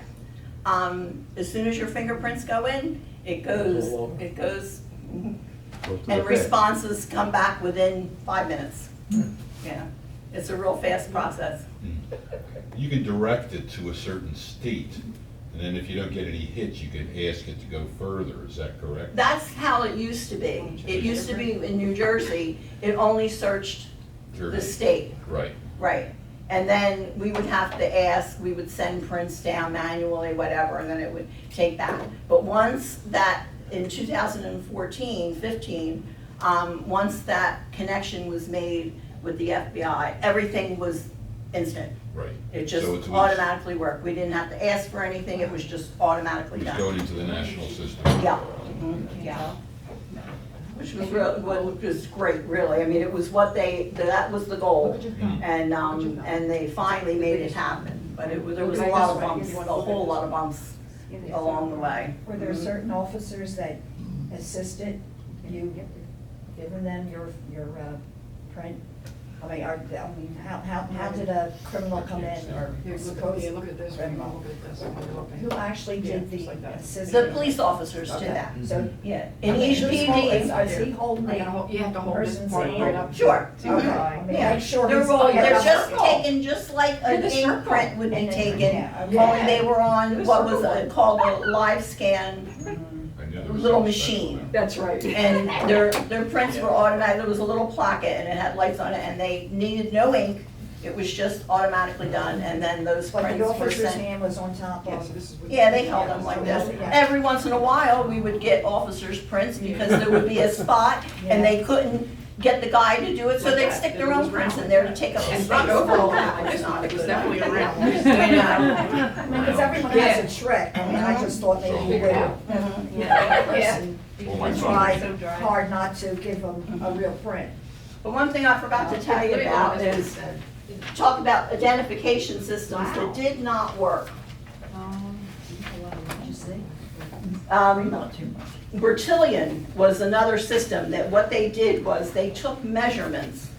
as soon as your fingerprints go in, it goes, mhm. Goes to the And Fed. responses come back within 5 minutes. Yeah, it's a real fast process. You can direct it to a certain state, and then if you don't get any hits, you can ask it to go further, is that correct? That's how it used to be. It used to be in New Jersey, it only searched the Jersey. state, Right. right? And then we would have to ask, we would send prints down manually, whatever, and then it would take that. But once that, in 2014, 15, once that connection was made with the FBI, everything was instant. Right. It just So it was- automatically worked. We didn't have to ask for anything, it was just automatically It was done. going into the national system. Yeah, yeah. Which was real, which was great, really. I mean, it was what that was the goal. And they finally made it happen. But there was a lot of bumps, a whole lot of bumps along the way. Were there certain officers that assisted you, giving them your print? I mean, how did a criminal come in or Here, suppose? look at this, criminal? look at this, look at Who actually did Yeah, the just like that. assistance? The police officers did Okay, that. So, Yeah. In okay, each who's PD. holding- Is he holding I gotta the hold- You have to hold this person's part right hand? up. Sure. Okay, I mean, Yeah. make sure They're he's. just taken just like an imprint would be And then- taken, yeah, okay. only they were on what was called a live scan I knew there was little some machine. That's right. And their prints were automatic, there was a little placket and it had lights on it and they needed no ink. It was just automatically done and then those But prints the were officer's sent. hand was on top Yeah, so of. this is what- Yeah, they held them like this. Yeah. Every once in a while, we would get officers' prints because there would be a spot and they couldn't get the guy to do it, so they'd stick their own prints in there to take up the And space. not over all Oh, that, it's this not one, a it was good definitely idea. around. I know. Because everyone has a trick, I mean, I just thought maybe you would, Mhm. you know, a person Well, my try son, hard not to give them a real print. But one thing I forgot to tell you about is, talk about identification systems that did not work. Not too much. Bertillon was another system that what they did was they took measurements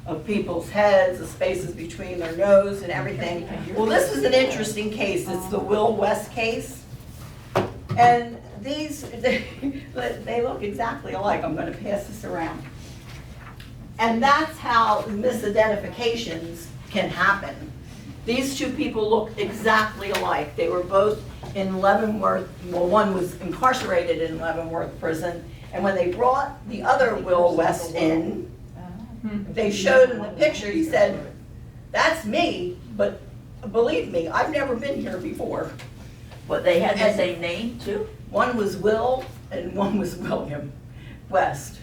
of people's heads, the spaces between their nose and everything. Well, this is an interesting case. It's the Will West case. And these, they look exactly alike. I'm gonna pass this around. And that's how misidentifications can happen. These two people look exactly alike. They were both in Leavenworth, well, one was incarcerated in Leavenworth prison, and when they brought the other Will West in, they showed him the picture, he said, "That's me, but believe me, I've never been here before." But they had the same name too? One was Will and one was William West.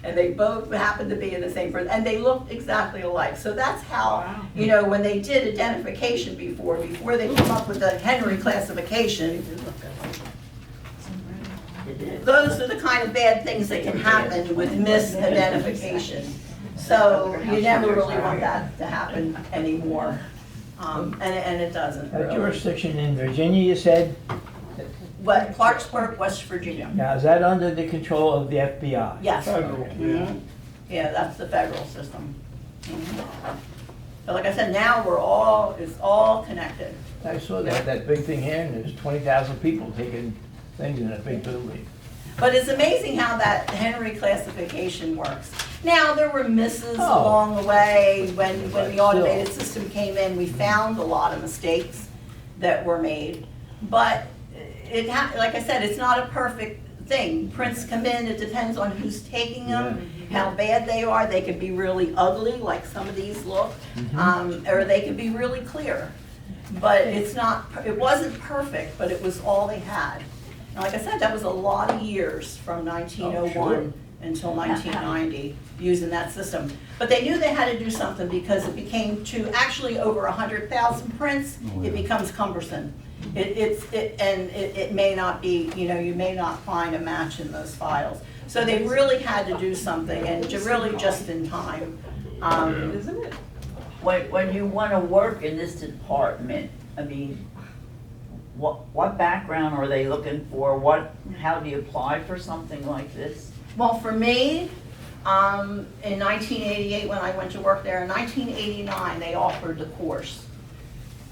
And they both happened to be in the same prison, and they looked exactly alike. So that's how, you know, when they did identification before they came up with the Henry classification, those are the kind of bad things that can happen with misidentification. So you never really want that to happen anymore. And it doesn't A really. jurisdiction in Virginia, you said? But Clarksburg, West Virginia. Now, is that under the control of the FBI? Yes. Federal, yeah. Mhm. Yeah, that's the federal system. Mhm. But like I said, now it's all connected. I saw that big thing here, and there's 20,000 people taking things in a big building. But it's amazing how that Henry classification works. Now, there were misses Oh. along the way. When But the automated system came in, we found a lot of mistakes that were made. But like I said, it's not a perfect thing. Prints come in, it depends on who's taking them, how bad they are. They could be really ugly, like some of these look, or they could be really clear. But it wasn't perfect, but it was all they had. And like I said, that was a lot of years from 1901 until 1990, using that system. But they knew they had to do something because it became actually over 100,000 prints, it becomes cumbersome. It may not be, you may not find a match in those files. So they really had to do something, and really just in time. Isn't it? When you want to work in this department, I mean, what background are they looking for? How do you apply for something like this? Well, for me, in 1988, when I went to work there, in 1989, they offered the course.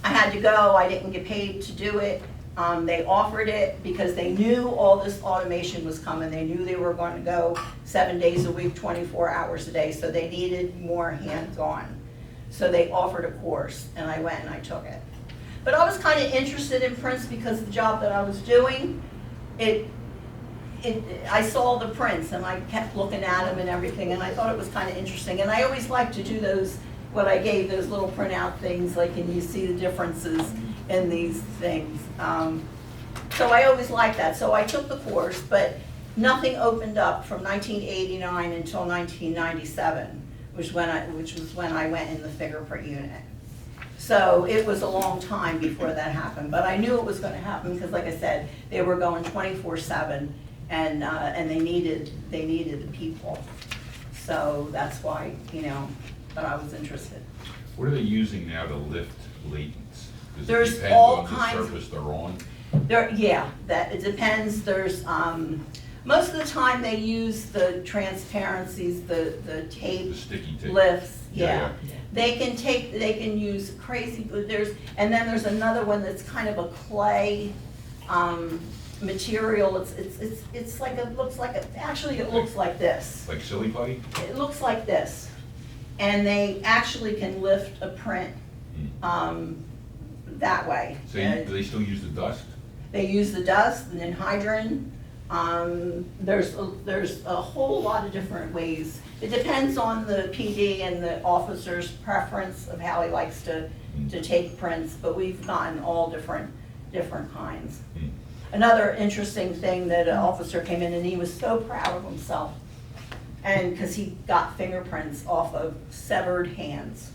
I had to go, I didn't get paid to do it. They offered it because they knew all this automation was coming. They knew they were going to go 7 days a week, 24 hours a day, so they needed more hands-on. So they offered a course, and I went and I took it. But I was kind of interested in prints because the job that I was doing, I saw the prints and I kept looking at them and everything, and I thought it was kind of interesting. And I always like to do those, what I gave, those little printout things, like, and you see the differences in these things. So I always liked that. So I took the course, but nothing opened up from 1989 until 1997, which was when I went in the fingerprint unit. So it was a long time before that happened, but I knew it was going to happen because, like I said, they were going 24/7, and they needed the people. So that's why, that I was interested. What are they using now to lift latents? Does it There's depend all on the kinds- surface they're on? That it depends. There's most of the time they use the transparencies, the tape The sticky tape? lifts. Yeah, They can use crazy, and then there's another one that's kind of a clay material. It's like, it looks like this. Like silly putty? It looks like this. And they actually can lift a print that way. So do they still use the dust? They use the dust and anhydrous. There's a whole lot of different ways. It depends on the PD and the officer's preference of how he likes to take prints, but we've gotten all different kinds. Another interesting thing that an officer came in and he was so proud of himself, and because he got fingerprints off of severed hands.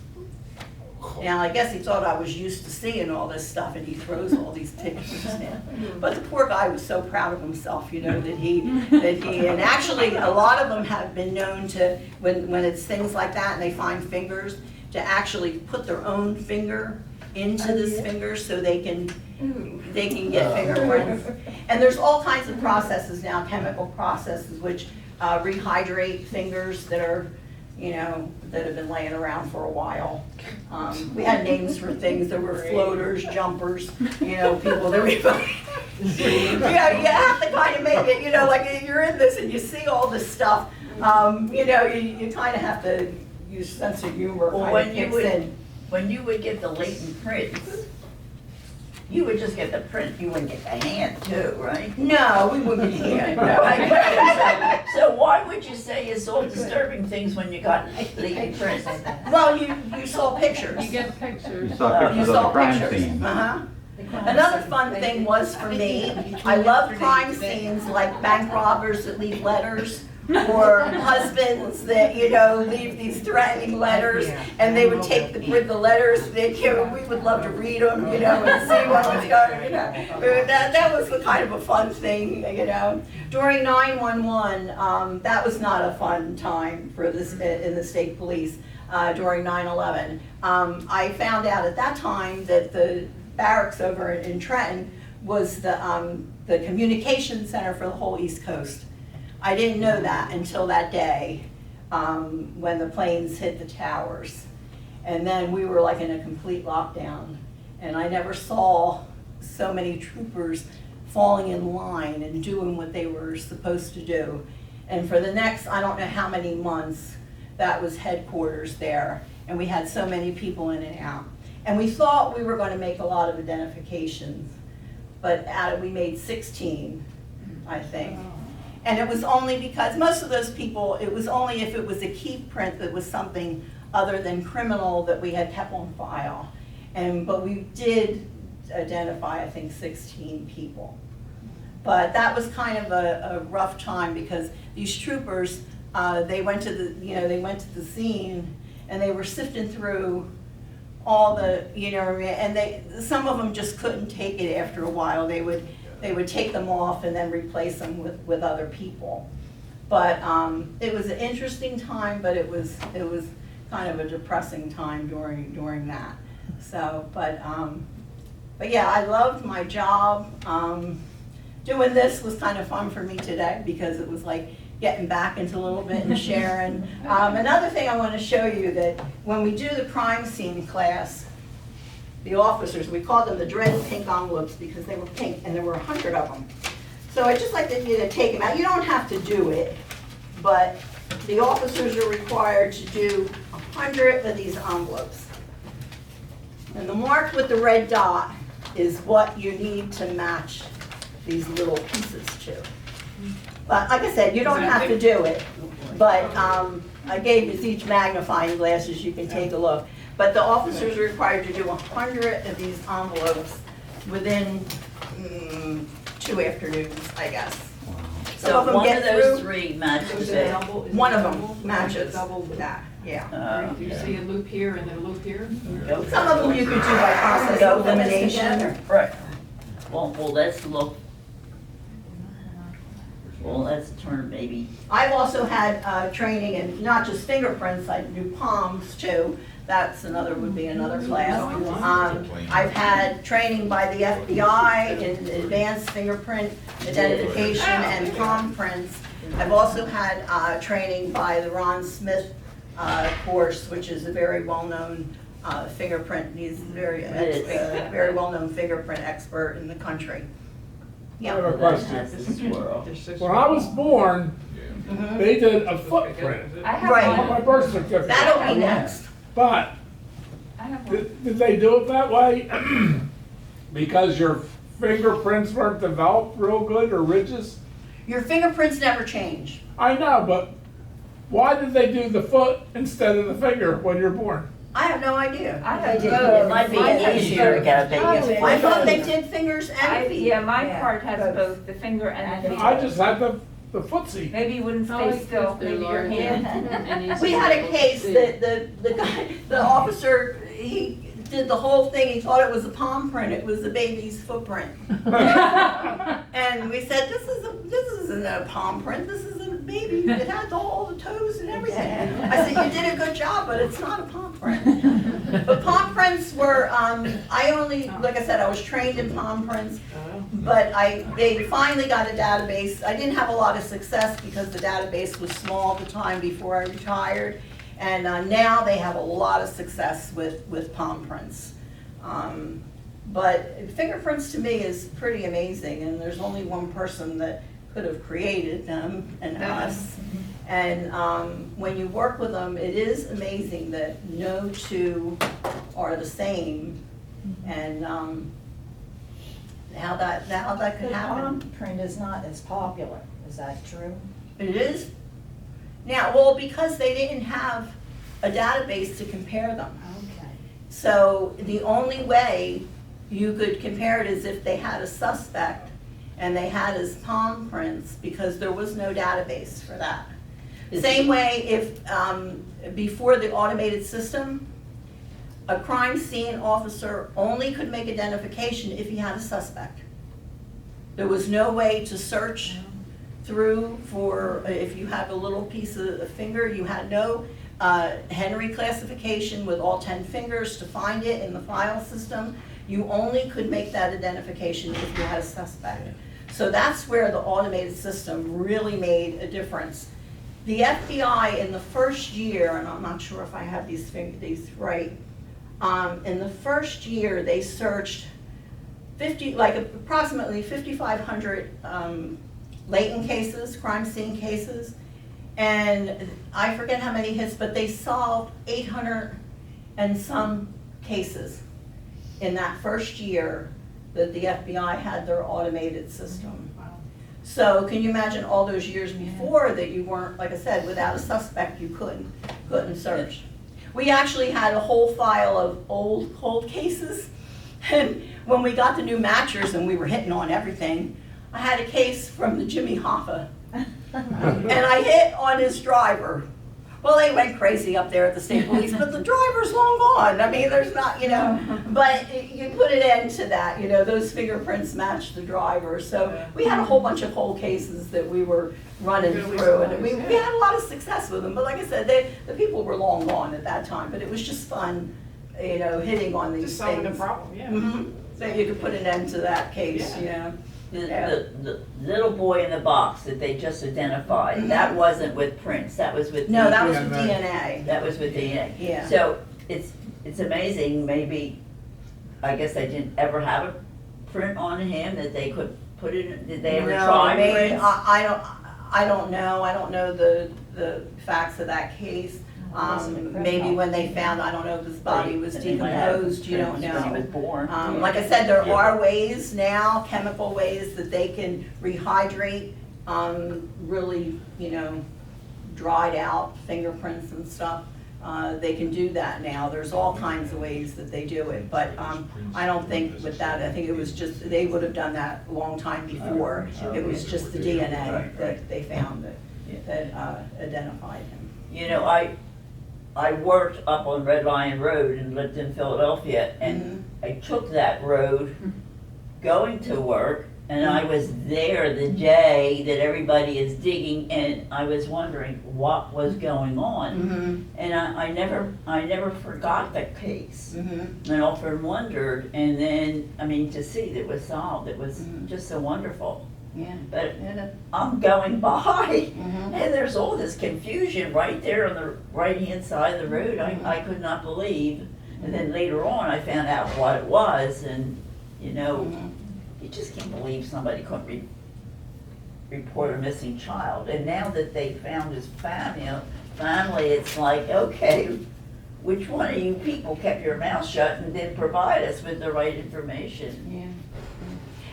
Now, I guess he thought I was used to seeing all this stuff, and he throws all these pictures in. But the poor guy was so proud of himself, that he, and actually, a lot of them have been known to, when it's things like that and they find fingers, to actually put their own finger into this finger so they can get fingerprints. And there's all kinds of processes now, chemical processes, which rehydrate fingers that are, that have been laying around for a while. We had names for things. There were floaters, jumpers, people that we, you have to kind of make it, like you're in this and you see all this stuff, you kind of have to use sense of humor. Well, when you would get the latent prints, you would just get the print, you wouldn't get the hand too, right? No, we wouldn't get hand, no. So why would you say you saw disturbing things when you got latent prints? Well, you saw pictures. You get pictures. You saw pictures of the crime scene. Uh-huh. Another fun thing was for me, I love crime scenes like bank robbers that leave letters, or husbands that, leave these threatening letters, and they would take the letters, we would love to read them, and see what was going on, That was the kind of a fun thing, During 911, that was not a fun time for this, in the state police, during 9/11. I found out at that time that the barracks over in Trenton was the communication center for the whole East Coast. I didn't know that until that day when the planes hit the towers. And then we were like in a complete lockdown. And I never saw so many troopers falling in line and doing what they were supposed to do. And for the next, I don't know how many months, that was headquarters there. And we had so many people in and out. And we thought we were going to make a lot of identifications, but we made 16, I think. And it was only because most of those people, it was only if it was a key print that was something other than criminal that we had kept on file. But we did identify, I think, 16 people. But that was kind of a rough time because these troopers, they went to the scene and they were sifting through all the, and some of them just couldn't take it after a while. They would take them off and then replace them with other people. But it was an interesting time, but it was kind of a depressing time during that. So, but yeah, I loved my job. Doing this was kind of fun for me today because it was like getting back into a little bit in Sharon. Another thing I want to show you that when we do the crime scene class, the officers. We called them the dreaded pink envelopes because they were pink, and there were 100 of them. So I'd just like you to take them out. You don't have to do it, but the officers are required to do 100 of these envelopes. And the mark with the red dot is what you need to match these little pieces to. But like I said, you don't have to do it, but I gave you each magnifying glasses, you can take a look. But the officers are required to do 100 of these envelopes within 2 afternoons, I guess. Some So of them one get of those through. three matches Is it it. double? Is it One of double? them matches Double. that, yeah. Do you see a loop here and then a loop here? Okay. Some of them you could do by process of elimination. Right. Well, let's look. Well, let's turn maybe, I've also had training in not just fingerprints, I do palms too. That's would be another class. I've had training by the FBI in advanced fingerprint identification and palm prints. I've also had training by the Ron Smith course, which is a very well-known fingerprint. He's a very well-known fingerprint expert in the country. I have Yeah. a that question. has the swirl. When I was born, Mhm. they did a footprint I have Right. on my one. birth certificate. That'll be next. But I have one. did they do it that way? Because your fingerprints weren't developed real good or ridges? Your fingerprints never change. I know, but why did they do the foot instead of the finger when you're born? I have no idea. I have It might be Mine has easier to both. get a baby. I thought they did fingers and feet. Yeah, my Yeah, card has both. both the finger and the feet. I just had the footsie. Maybe you wouldn't I stay like still, if they're maybe your large hand. and easy We had a to case see. that the guy, the officer, he did the whole thing, he thought it was a palm print, it was the baby's footprint. And we said, this isn't a palm print, this is a baby, it had all the toes and everything. I said, you did a good job, but it's not a palm print. But palm prints were, like I said, I was trained in palm prints, but they finally got a database. I didn't have a lot of success because the database was small at the time before I retired. And now they have a lot of success with palm prints. But fingerprints to me is pretty amazing, and there's only one person that could have created them, and us. And when you work with them, it is amazing that no two are the same, and how that could The happen. palm print is not as popular, is that true? It is. Now, well, because they didn't have a database to compare them. Okay. So the only way you could compare it is if they had a suspect and they had his palm prints, because there was no database for that. Same way if, before the automated system, a crime scene officer only could make identification if he had a suspect. There was no way to search through for, if you have a little piece of a finger, you had no Henry classification with all 10 fingers to find it in the file system. You only could make that identification if you had a suspect. So that's where the automated system really made a difference. The FBI in the first year, and I'm not sure if I have these right, in the first year they searched approximately 5,500 latent cases, crime scene cases, and I forget how many hits, but they solved 800 and some cases in that first year that the FBI had their automated system. So can you imagine all those years before that you weren't, like I said, without a suspect, you couldn't search. We actually had a whole file of old cold cases, and when we got the new matchers and we were hitting on everything, I had a case from the Jimmy Hoffa, and I hit on his driver. Well, they went crazy up there at the state police, but the driver's long gone. I mean, there's not, but you put an end to that, those fingerprints matched the driver. So we had a whole bunch of cold cases that we were running through, and we had a lot of success with them. But like I said, the people were long gone at that time, but it was just fun, hitting on these Just things. solving the problem, yeah. Mhm. So you could put an end to that case, The little boy in the box that they just identified, that wasn't with prints, that was with. No, that was DNA. with DNA. That was with DNA. Yeah. So it's amazing, maybe I guess they didn't ever have a print on him that they could put it, did they ever No, try maybe, prints? I don't know the facts of that case. Maybe when they found, I don't know if his body was And they might have decomposed, you don't prints when he was know. born. Like I said, there are ways now, chemical ways that they can rehydrate, really, dried out fingerprints and stuff. They can do that now. There's all kinds of ways that they do it, but I don't think with that, I think it was just, they would have done that a long time before. It was just the DNA that they found that identified him. You know, I worked up on Red Lion Road and lived in Philadelphia, and I took that road going to work, and I was there the day that everybody is digging, and I was wondering what was going on. And I never forgot the case. And I often wondered, and then, I mean, to see that it was solved, it was just so wonderful. Yeah. But I'm going by, and there's all this confusion right there on the right-hand side of the road. I could not believe. And then later on, I found out what it was, and, you just can't believe somebody couldn't report a missing child. And now that they found his family, it's like, okay, which one of you people kept your mouth shut and didn't provide us with the right information? Yeah.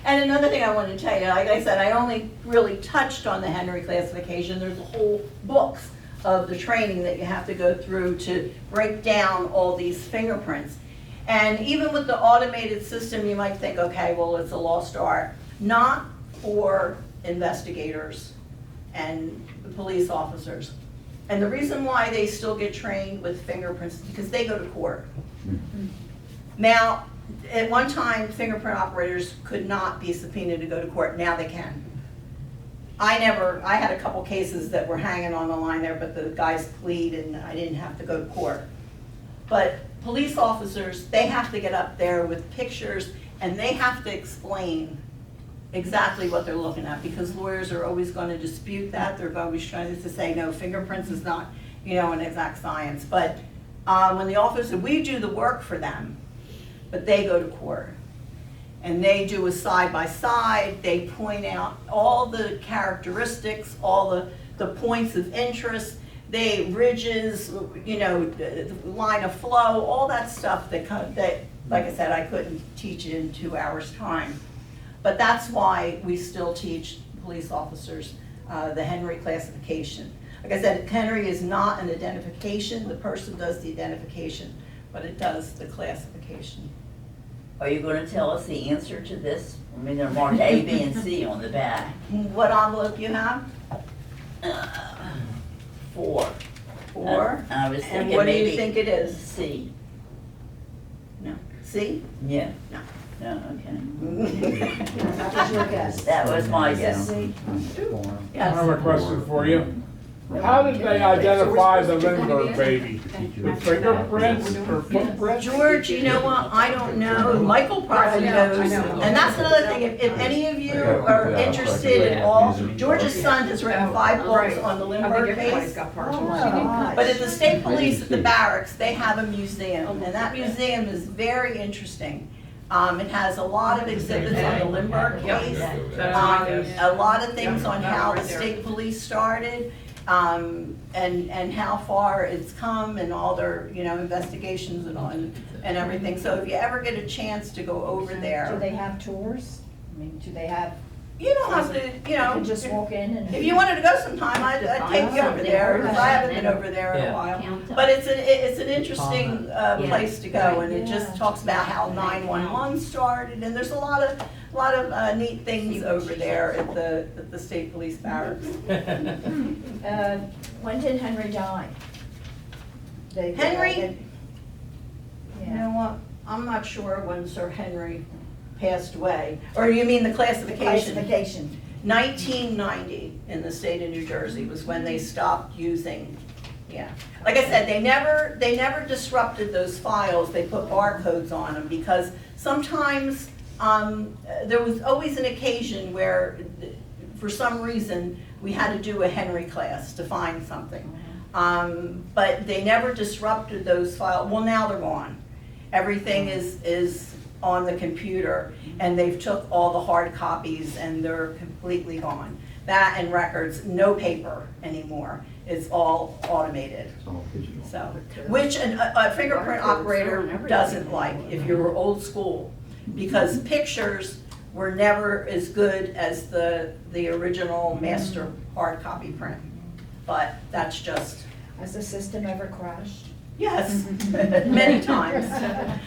And another thing I wanted to tell you, like I said, I only really touched on the Henry classification. There's a whole books of the training that you have to go through to break down all these fingerprints. And even with the automated system, you might think, okay, well, it's a lost art. Not for investigators and police officers. And the reason why they still get trained with fingerprints is because they go to court. Now, at one time, fingerprint operators could not be subpoenaed to go to court. Now they can. I had a couple cases that were hanging on the line there, but the guys plead and I didn't have to go to court. But police officers, they have to get up there with pictures and they have to explain exactly what they're looking at, because lawyers are always going to dispute that. They're always trying to say, no, fingerprints is not, an exact science. But when the officer, we do the work for them, but they go to court. And they do a side-by-side, they point out all the characteristics, all the points of interest, ridges, the line of flow, all that stuff that, like I said, I couldn't teach it in 2 hours' time. But that's why we still teach police officers the Henry classification. Like I said, Henry is not an identification, the person does the identification, but it does the classification. Are you going to tell us the answer to this? I mean, they're marked A, B, and C on the back. What envelope you have? 4. 4? I was thinking And what do you maybe think it is? C. No. C? Yeah. No. No, okay. That was your guess. That was my guess. I Yes. have a question for you. How did they identify the Lindbergh baby? With fingerprints or footprints? George, you know what, I don't know, Michael probably knows, and that's another thing, if any of you are interested at all, George's son has written 5 books on the Lindbergh case. But at the state police at the barracks, they have a museum, and that museum is very interesting. It has a lot of exhibits on the Lindbergh case, a lot of things on how the state police started, and how far it's come and all their, investigations and all, and everything. So if you ever get a chance to go over Do there, they have tours? I mean, do they have, you don't have to, you can just walk in and? if you wanted to go sometime, I'd take you over there, because I haven't been over there in a while. But it's an interesting place to go, and it just talks about how 911 started, and there's a lot of neat things over there at the state police barracks. When did Henry die? Henry? You Yeah. know what, I'm not sure when Sir Henry passed away, or you mean the classification? Classification. 1990 in the state of New Jersey was when they stopped using, Like I said, they never disrupted those files, they put barcodes on them, because sometimes there was always an occasion where, for some reason, we had to do a Henry class to find something. But they never disrupted those files. Well, now they're gone. Everything is on the computer, and they've took all the hard copies and they're completely gone. That and records, no paper anymore, it's all automated. It's all digital. So, which a fingerprint operator doesn't like if you were old school, because pictures were never as good as the original master hard copy print. But that's just, Has the system ever crashed? yes, many times.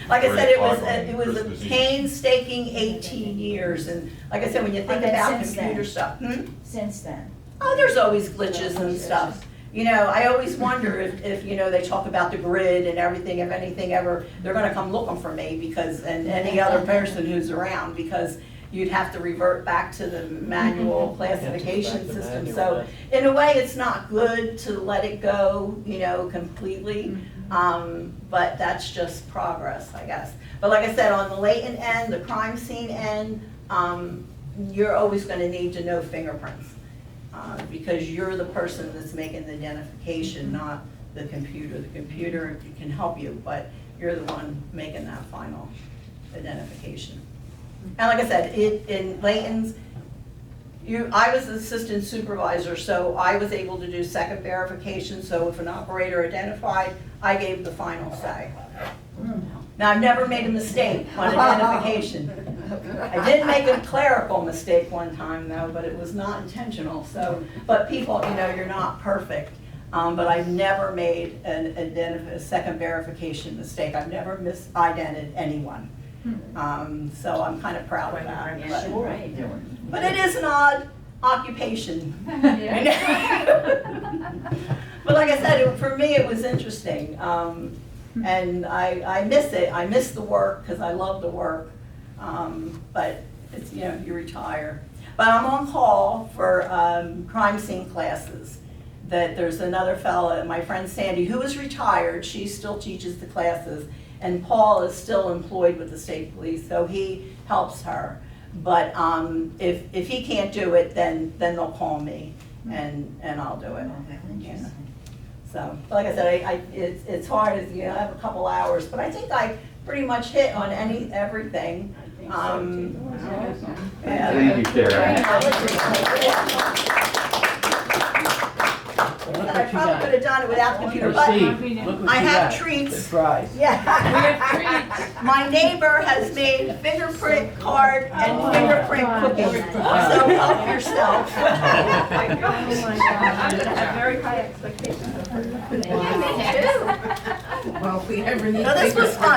Like I said, it was a painstaking 18 years, and like I said, when you think And then about since computer then? stuff, Since then? oh, there's always glitches and stuff. You know, I always wonder if, you know, they talk about the grid and everything, if anything ever, they're gonna come looking for me because, and any other person who's around, because you'd have to revert back to the manual classification system. So in a way, it's not good to let it go, you know, completely. But that's just progress, I guess. But like I said, on the latent end, the crime scene end, you're always gonna need to know fingerprints. Because you're the person that's making the identification, not the computer. The computer can help you, but you're the one making that final identification. And like I said, in Layton's, I was the assistant supervisor, so I was able to do second verification, so if an operator identified, I gave the final say. Now, I've never made a mistake on identification. I did make a clerical mistake one time though, but it was not intentional, so, but people, you know, you're not perfect. But I've never made a second verification mistake. I've never misidentified anyone. So I'm kind of proud of that. But it is an odd occupation. But like I said, for me, it was interesting. And I miss it. I miss the work because I love the work. But it's, you know, you retire. But I'm on call for crime scene classes. That there's another fella, my friend Sandy, who is retired. She still teaches the classes. And Paul is still employed with the state police, so he helps her. But if he can't do it, then they'll call me, and I'll do it. Yeah. So, like I said, it's hard, as you know, I have a couple hours, but I think I pretty much hit on everything. Thank you, Sharon. I probably could have done it without the computer, but I have treats. Surprise. Yeah. My neighbor has made fingerprint card and fingerprint cookies, so help yourself. Oh my gosh. I'm gonna have very high expectations of her. Yeah, me too. Well, if we ever need. No, this was fun.